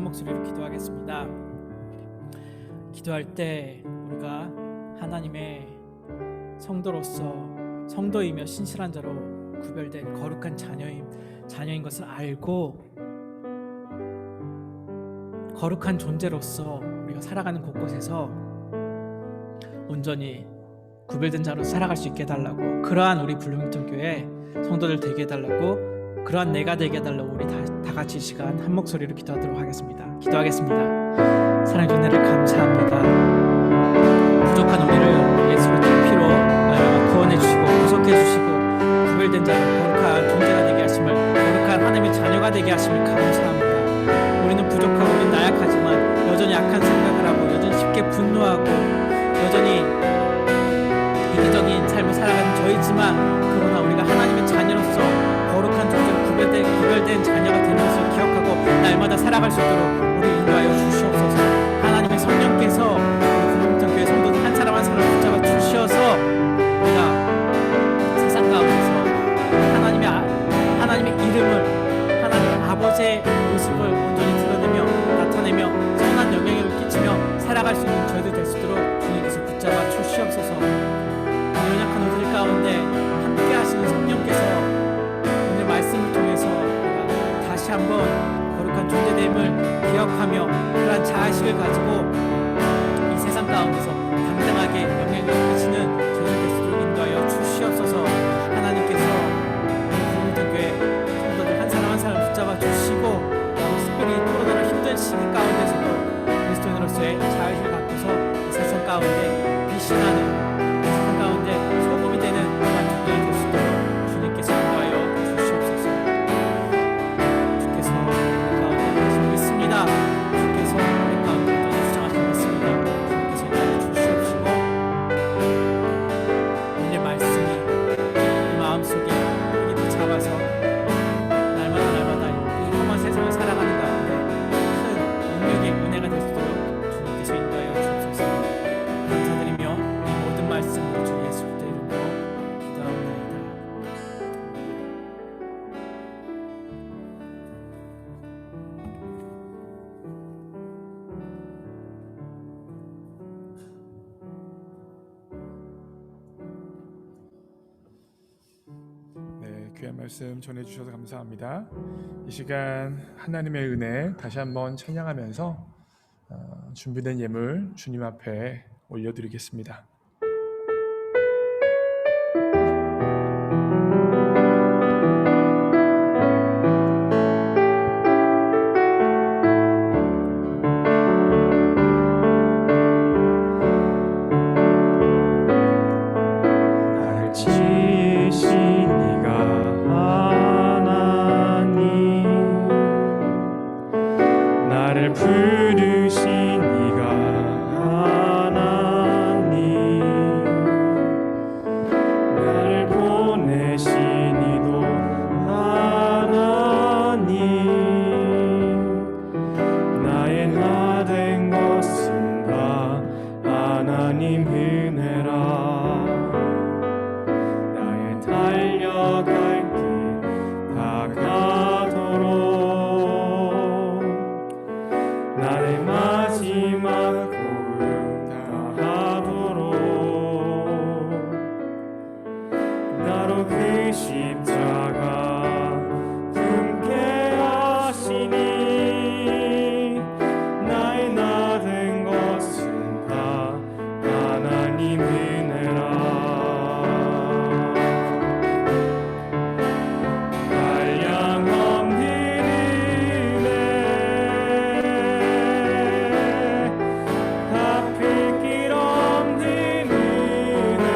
목소리로 기도하겠습니다. 기도할 때 우리가 하나님의 성도로서 성도이며 신실한 자로 구별된 거룩한 자녀인 것을 알고 거룩한 존재로서 우리가 살아가는 곳곳에서 온전히 구별된 자로 살아갈 수 있게 해달라고, 그러한 우리 블루밍턴 교회 성도들 되게 해달라고, 그러한 내가 되게 해달라고 우리 다 같이 이 시간 한 목소리로 기도하도록 하겠습니다. 기도하겠습니다. 사랑의 존재를 감사합니다. 부족한 우리를 예수 그리스도의 피로 구원해 주시고 구속해 주시고 구별된 자로 거룩한 존재가 되게 하심을, 거룩한 하나님의 자녀가 되게 하심을 감사합니다. 우리는 부족하고 우리는 나약하지만 여전히 악한 생각을 하고 여전히 쉽게 분노하고 여전히 이기적인 삶을 살아가는 저희지만, 그러나 우리가 하나님의 자녀로서 거룩한 존재로 구별된 자녀가 되는 것을 기억하고 날마다 살아갈 수 있도록 우리 인도하여 주시옵소서. 하나님의 성령께서 우리 블루밍턴 교회 성도들 한 사람 한 사람 붙잡아 주시어서 우리가 세상 가운데서 하나님의 이름을, 하나님의 아버지의 모습을 온전히 드러내며 나타내며 선한 영향력을 끼치며 살아갈 수 있는 저희들 될 수 있도록 주님께서 붙잡아 주시옵소서. 연약한 우리들 가운데 함께 하시는 성령께서 오늘 말씀을 통해서 우리가 다시 한번 거룩한 존재됨을 기억하며 그러한 자아식을 가지고 이 세상 가운데서 당당하게 영향력을 끼치는 저희들 될 수 있도록 인도하여 주시옵소서. 하나님께서 블루밍턴 교회 성도들 한 사람 한 사람 붙잡아 주시고 특별히 코로나로 힘든 시기 가운데서도 그리스도인으로서의 자유를 갖고서 이 세상 가운데 빛이 나는, 이 세상 가운데 소금이 되는 그런 존재가 될 수 있도록 주님께서 인도하여 주시옵소서. 주께서 우리 가운데 계신 믿습니다. 주께서 우리 가운데 또 주장하신 믿습니다. 주님께서 인도하여 주시옵시고 오늘의 말씀이 이 마음속에 깊이 잡아서 날마다 이 험한 세상을 살아가는 가운데 큰 능력의 은혜가 될 수 있도록 주님께서 인도하여 주옵소서. 감사드리며 이 모든 말씀을 주 예수 그리스도의 이름으로 기도하옵나이다. 네, 귀한 말씀 전해주셔서 감사합니다. 이 시간 하나님의 은혜 다시 한번 찬양하면서 준비된 예물 주님 앞에 올려드리겠습니다. 나를 지으신 이가 하나님, 나를 부르신 이가 하나님, 나를 보내신 이도 하나님, 나의 나 된 것은 다 하나님 은혜라. 나의 달려갈 길 다가도록 나의 마지막 고음 다하도록 나로 그 십자가 품게 하시니 나의 나 된 것은 다 하나님 은혜라. 한량 없는 은혜, 갚을 길 없는 은혜,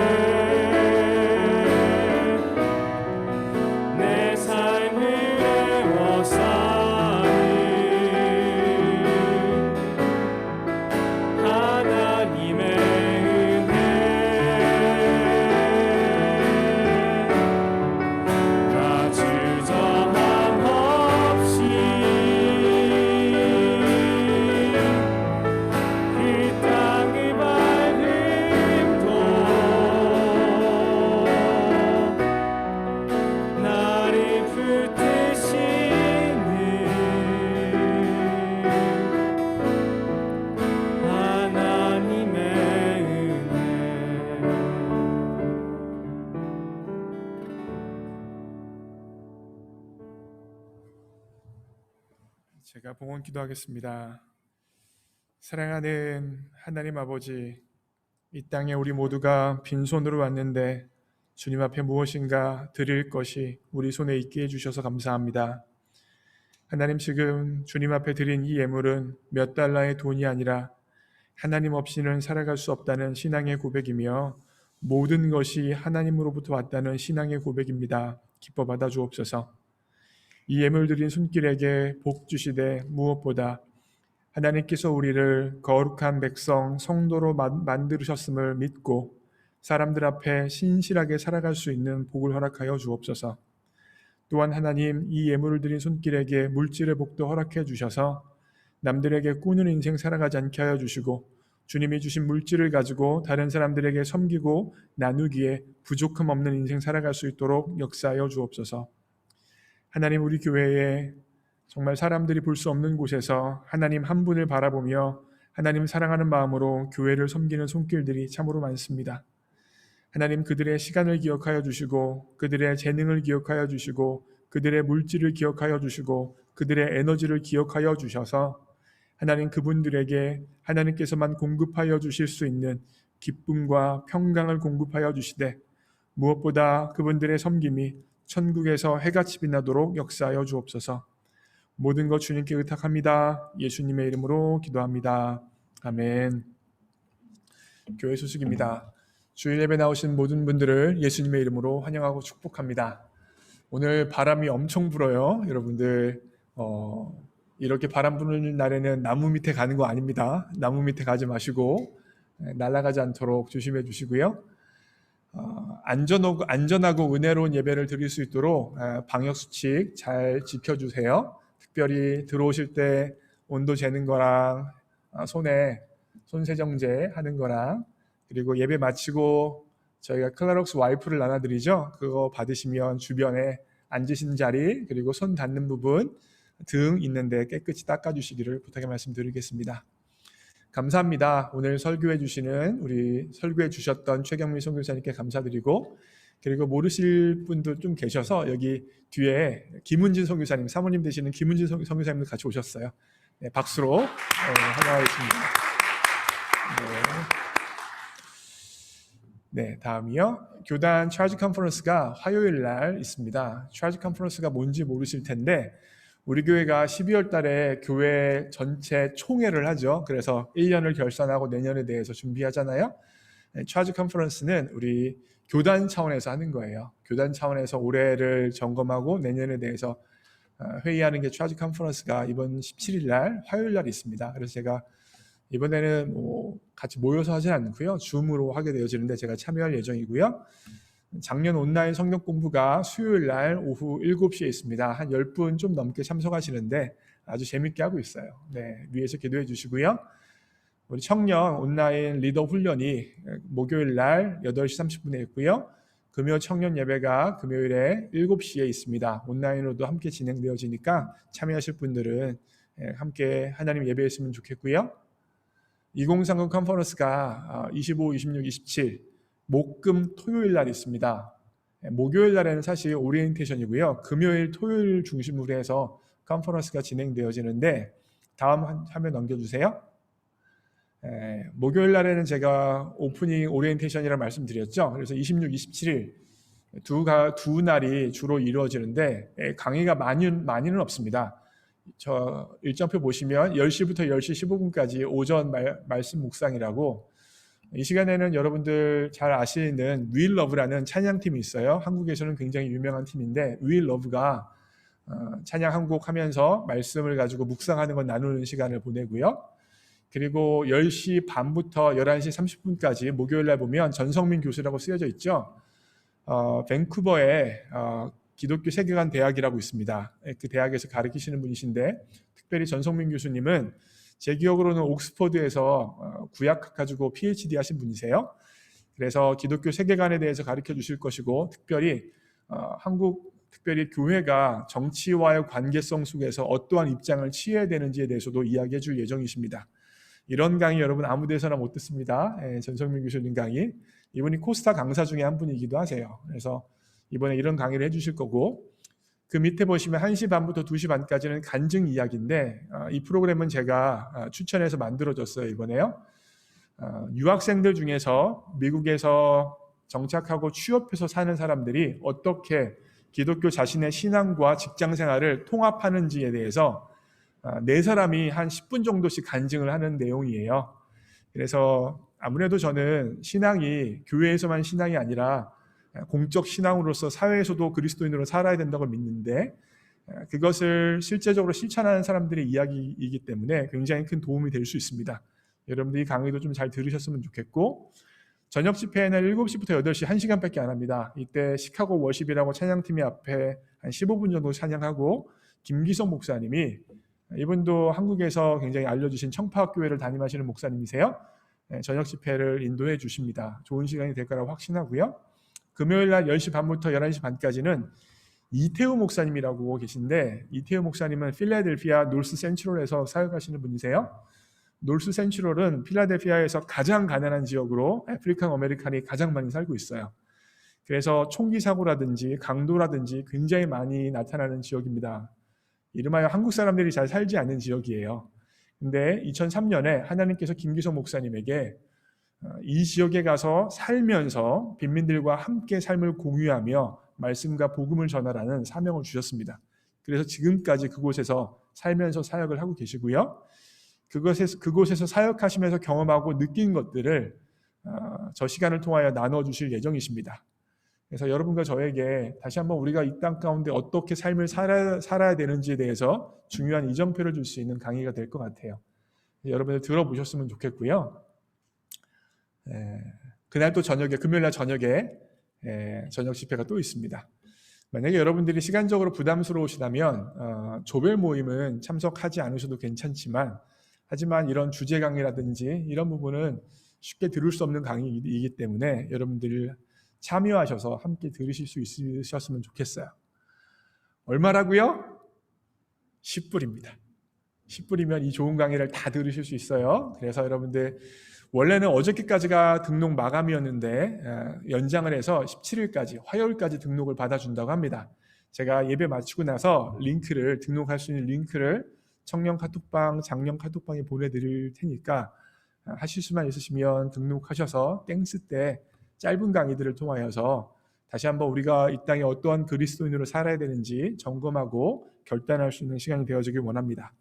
제가 봉헌 기도하겠습니다. 사랑하는 하나님 아버지, 이 땅에 우리 모두가 빈손으로 왔는데 주님 앞에 무엇인가 드릴 것이 우리 손에 있게 해주셔서 감사합니다. 하나님, 지금 주님 앞에 드린 이 예물은 몇 달러의 돈이 아니라 하나님 없이는 살아갈 수 없다는 신앙의 고백이며 모든 것이 하나님으로부터 왔다는 신앙의 고백입니다. 기뻐 받아 주옵소서. 이 예물 드린 손길에게 복 주시되 무엇보다 하나님께서 우리를 거룩한 백성, 성도로 만들으셨음을 믿고 사람들 앞에 신실하게 살아갈 수 있는 복을 허락하여 주옵소서. 또한 하나님, 이 예물을 드린 손길에게 물질의 복도 허락해 주셔서 남들에게 꾸는 인생 살아가지 않게 하여 주시고 주님이 주신 물질을 가지고 다른 사람들에게 섬기고 나누기에 부족함 없는 인생 살아갈 수 있도록 역사하여 주옵소서. 하나님, 우리 교회에 정말 사람들이 볼 수 없는 곳에서 하나님 한 분을 바라보며 하나님 사랑하는 마음으로 교회를 섬기는 손길들이 참으로 많습니다. 하나님, 그들의 시간을 기억하여 주시고 그들의 재능을 기억하여 주시고 그들의 물질을 기억하여 주시고 그들의 에너지를 기억하여 주셔서 하나님, 그분들에게 하나님께서만 공급하여 주실 수 있는 기쁨과 평강을 공급하여 주시되 무엇보다 그분들의 섬김이 천국에서 해같이 빛나도록 역사하여 주옵소서. 모든 것 주님께 의탁합니다. 예수님의 이름으로 기도합니다. 아멘. 교회 소식입니다. 주일 예배 나오신 모든 분들을 예수님의 이름으로 환영하고 축복합니다. 오늘 바람이 엄청 불어요. 여러분들 이렇게 바람 부는 날에는 나무 밑에 가는 거 아닙니다. 나무 밑에 가지 마시고 날아가지 않도록 조심해 주시고요. 안전하고 은혜로운 예배를 드릴 수 있도록 방역수칙 잘 지켜주세요. 특별히 들어오실 때 온도 재는 거랑 손에 손세정제 하는 거랑 그리고 예배 마치고 저희가 클라록스 와이프를 나눠드리죠. 그거 받으시면 주변에 앉으신 자리 그리고 손 닿는 부분 등 있는데 깨끗이 닦아주시기를 부탁의 말씀드리겠습니다. 감사합니다. 오늘 설교해 주셨던 최경민 선교사님께 감사드리고 그리고 모르실 분도 좀 계셔서 여기 뒤에 김은진 선교사님, 사모님 되시는 김은진 선교사님도 같이 오셨어요. 네, 박수로 환영하겠습니다. 네, 다음이요. 교단 차지 컨퍼런스가 화요일 날 있습니다. 차지 컨퍼런스가 뭔지 모르실 텐데 우리 교회가 12월 달에 교회 전체 총회를 하죠. 그래서 1년을 결산하고 내년에 대해서 준비하잖아요. 차지 컨퍼런스는 우리 교단 차원에서 하는 거예요. 교단 차원에서 올해를 점검하고 내년에 대해서 회의하는 게 차지 컨퍼런스가 이번 17일 날 화요일 날 있습니다. 그래서 제가 이번에는 같이 모여서 하진 않고요. 줌으로 하게 되어지는데 제가 참여할 예정이고요. 작년 온라인 성경 공부가 수요일 날 오후 7시에 있습니다. 한 10분 좀 넘게 참석하시는데 아주 재밌게 하고 있어요. 네, 위에서 기도해 주시고요. 우리 청년 온라인 리더 훈련이 목요일 날 8시 30분에 있고요. 금요 청년 예배가 금요일에 7시에 있습니다. 온라인으로도 함께 진행되어지니까 참여하실 분들은 함께 하나님 예배했으면 좋겠고요. 2030 컨퍼런스가 25, 26, 27 목금 토요일 날 있습니다. 목요일 날에는 사실 오리엔테이션이고요. 금요일 토요일 중심으로 해서 컨퍼런스가 진행되어지는데 다음 화면 넘겨주세요. 목요일 날에는 제가 오프닝 오리엔테이션이라고 말씀드렸죠. 그래서 26, 27일 두 날이 주로 이루어지는데 강의가 많이는 없습니다. 저 일정표 보시면 10시부터 10시 15분까지 오전 말씀 묵상이라고 이 시간에는 여러분들 잘 아시는 We Love라는 찬양팀이 있어요. 한국에서는 굉장히 유명한 팀인데 We Love가 찬양 한 곡 하면서 말씀을 가지고 묵상하는 것 나누는 시간을 보내고요. 그리고 10시 반부터 11시 30분까지 목요일날 보면 전성민 교수라고 쓰여져 있죠. 밴쿠버에 기독교 세계관 대학이라고 있습니다. 그 대학에서 가르치시는 분이신데 특별히 전성민 교수님은 제 기억으로는 옥스퍼드에서 구약 가지고 PhD 하신 분이세요. 그래서 기독교 세계관에 대해서 가르쳐 주실 것이고 특별히 특별히 교회가 정치와의 관계성 속에서 어떠한 입장을 취해야 되는지에 대해서도 이야기해 줄 예정이십니다. 이런 강의 여러분 아무 데서나 못 듣습니다. 전성민 교수님 강의. 이분이 코스타 강사 중에 한 분이기도 하세요. 그래서 이번에 이런 강의를 해주실 거고 그 밑에 보시면 1시 반부터 2시 반까지는 간증 이야기인데 이 프로그램은 제가 추천해서 만들어줬어요. 이번에요. 유학생들 중에서 미국에서 정착하고 취업해서 사는 사람들이 어떻게 기독교 자신의 신앙과 직장 생활을 통합하는지에 대해서 네 사람이 한 10분 정도씩 간증을 하는 내용이에요. 그래서 아무래도 저는 신앙이 교회에서만 신앙이 아니라 공적 신앙으로서 사회에서도 그리스도인으로 살아야 된다고 믿는데 그것을 실제적으로 실천하는 사람들의 이야기이기 때문에 굉장히 큰 도움이 될 수 있습니다. 여러분들이 강의도 좀 잘 들으셨으면 좋겠고, 저녁 집회는 7시부터 8시 1시간밖에 안 합니다. 이때 시카고 워십이라고 찬양팀이 앞에 한 15분 정도 찬양하고, 김기성 목사님이, 이분도 한국에서 굉장히 알려주신 청파학교회를 담임하시는 목사님이세요. 저녁 집회를 인도해 주십니다. 좋은 시간이 될 거라고 확신하고요. 금요일 날 10시 반부터 11시 반까지는 이태우 목사님이라고 계신데, 이태우 목사님은 필라델피아 놀스 센트럴에서 사역하시는 분이세요. 놀스 센트럴은 필라델피아에서 가장 가난한 지역으로 아프리칸 아메리칸이 가장 많이 살고 있어요. 그래서 총기 사고라든지 강도라든지 굉장히 많이 나타나는 지역입니다. 이름하여 한국 사람들이 잘 살지 않는 지역이에요. 근데 2003년에 하나님께서 김기성 목사님에게 이 지역에 가서 살면서 빈민들과 함께 삶을 공유하며 말씀과 복음을 전하라는 사명을 주셨습니다. 그래서 지금까지 그곳에서 살면서 사역을 하고 계시고요. 그곳에서 사역하시면서 경험하고 느낀 것들을 저 시간을 통하여 나눠주실 예정이십니다. 그래서 여러분과 저에게 다시 한번 우리가 이 땅 가운데 어떻게 삶을 살아야 되는지에 대해서 중요한 이정표를 줄 수 있는 강의가 될 것 같아요. 여러분들 들어보셨으면 좋겠고요. 그날 또 저녁에, 금요일날 저녁에 저녁 집회가 또 있습니다. 만약에 여러분들이 시간적으로 부담스러우시다면 조별 모임은 참석하지 않으셔도 괜찮지만, 하지만 이런 주제 강의라든지 이런 부분은 쉽게 들을 수 없는 강의이기 때문에 여러분들 참여하셔서 함께 들으실 수 있으셨으면 좋겠어요. 얼마라고요? 10불입니다. 10불이면 이 좋은 강의를 다 들으실 수 있어요. 그래서 여러분들 원래는 어저께까지가 등록 마감이었는데 연장을 해서 17일까지 화요일까지 등록을 받아준다고 합니다. 제가 예배 마치고 나서 등록할 수 있는 링크를 청년 카톡방, 장년 카톡방에 보내드릴 테니까 하실 수만 있으시면 등록하셔서 땡스 때 짧은 강의들을 통하여서 다시 한번 우리가 이 땅에 어떠한 그리스도인으로 살아야 되는지 점검하고 결단할 수 있는 시간이 되어지길 원합니다.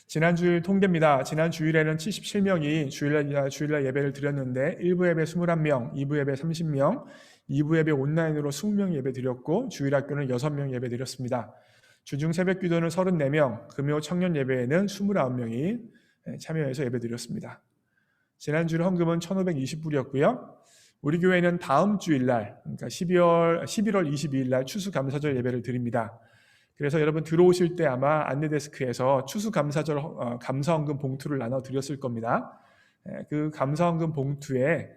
지난 주일 통계입니다. 지난 주일에는 77명이 주일날 예배를 드렸는데 1부 예배 21명, 2부 예배 30명, 2부 예배 온라인으로 20명 예배 드렸고 주일학교는 6명 예배 드렸습니다. 주중 새벽 기도는 34명, 금요 청년 예배에는 29명이 참여해서 예배 드렸습니다. 지난주 헌금은 1,520불이었고요. 우리 교회는 다음 주일날, 그러니까 11월 22일 날 추수감사절 예배를 드립니다. 그래서 여러분 들어오실 때 아마 안내데스크에서 추수감사절 감사헌금 봉투를 나눠드렸을 겁니다. 그 감사헌금 봉투에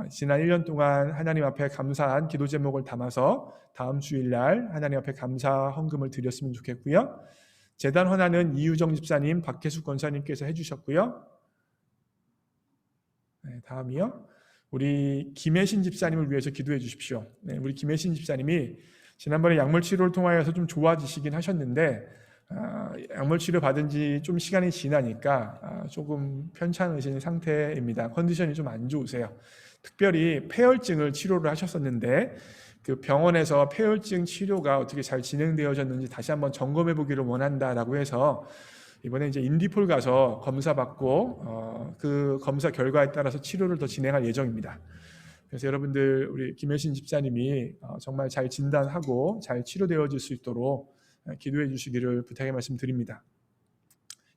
지난 1년 동안 하나님 앞에 감사한 기도 제목을 담아서 다음 주일날 하나님 앞에 감사 헌금을 드렸으면 좋겠고요. 재단 헌화는 이유정 집사님, 박혜숙 권사님께서 해주셨고요. 다음이요. 우리 김혜신 집사님을 위해서 기도해 주십시오. 우리 김혜신 집사님이 지난번에 약물 치료를 통하여서 좀 좋아지시긴 하셨는데 약물 치료 받은 지 좀 시간이 지나니까 조금 편찮으신 상태입니다. 컨디션이 좀 안 좋으세요. 특별히 폐혈증을 치료를 하셨었는데 그 병원에서 폐혈증 치료가 어떻게 잘 진행되어졌는지 다시 한번 점검해 보기를 원한다라고 해서 이번에 이제 인디폴 가서 검사 받고 그 검사 결과에 따라서 치료를 더 진행할 예정입니다. 그래서 여러분들 우리 김혜신 집사님이 정말 잘 진단하고 잘 치료되어질 수 있도록 기도해 주시기를 부탁의 말씀드립니다.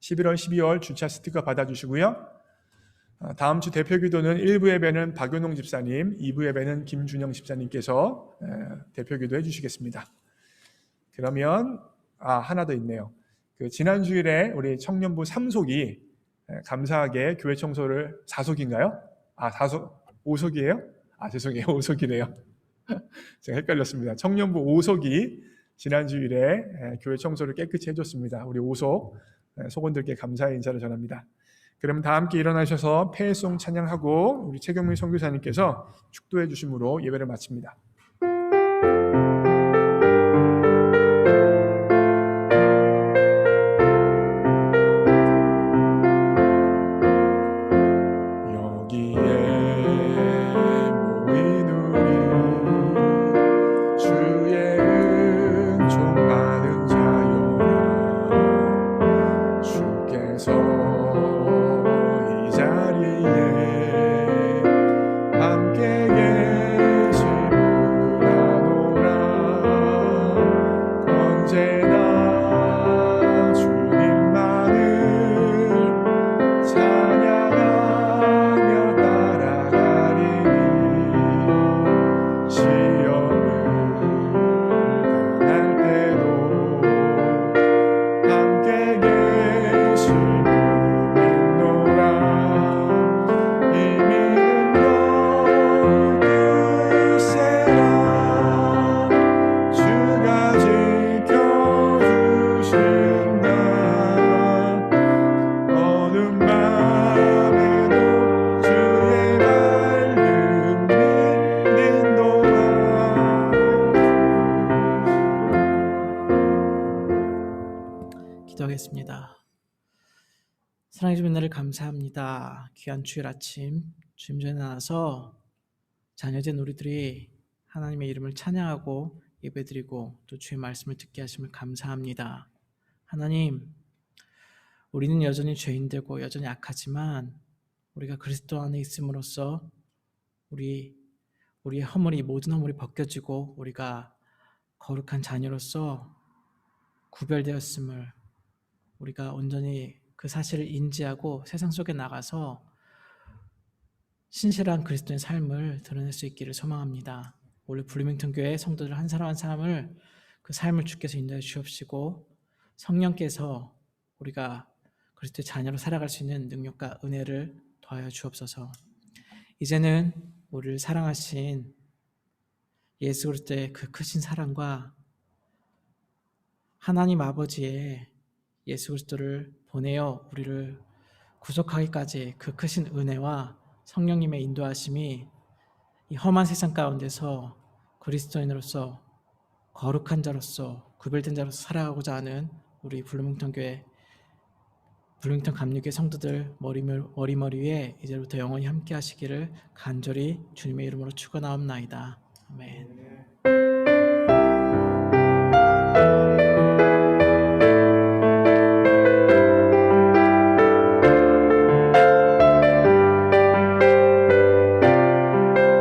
11월, 12월 주차 스티커 받아주시고요. 다음 주 대표 기도는 1부 예배는 박연홍 집사님, 2부 예배는 김준영 집사님께서 대표 기도해 주시겠습니다. 그러면 하나 더 있네요. 그 지난 주일에 우리 청년부 3속이 감사하게 교회 청소를 4속인가요? 5속이에요? 죄송해요. 5속이네요. 제가 헷갈렸습니다. 청년부 5속이 지난 주일에 교회 청소를 깨끗이 해줬습니다. 우리 5속 속원들께 감사의 인사를 전합니다. 그러면 다 함께 일어나셔서 폐송 찬양하고 우리 최경민 선교사님께서 축도해 주심으로 예배를 마칩니다. 감사합니다. 귀한 주일 아침 주님 전에 나와서 자녀된 우리들이 하나님의 이름을 찬양하고 예배드리고 또 주의 말씀을 듣게 하심을 감사합니다. 하나님, 우리는 여전히 죄인되고 여전히 악하지만 우리가 그리스도 안에 있음으로써 우리의 허물이 모든 허물이 벗겨지고 우리가 거룩한 자녀로서 구별되었음을 우리가 온전히 그 사실을 인지하고 세상 속에 나가서 신실한 그리스도의 삶을 드러낼 수 있기를 소망합니다. 원래 블루밍턴 교회 성도들 한 사람 한 사람을 그 삶을 주께서 인도해 주옵시고 성령께서 우리가 그리스도의 자녀로 살아갈 수 있는 능력과 은혜를 더하여 주옵소서. 이제는 우리를 사랑하신 예수 그리스도의 그 크신 사랑과 하나님 아버지의 예수 그리스도를 보내어 우리를 구속하기까지 그 크신 은혜와 성령님의 인도하심이 이 험한 세상 가운데서 그리스도인으로서 거룩한 자로서 구별된 자로서 살아가고자 하는 우리 블루밍턴 교회 블루밍턴 감리교회 성도들 머리머리 위에 이제부터 영원히 함께 하시기를 간절히 주님의 이름으로 축원하옵나이다. 아멘.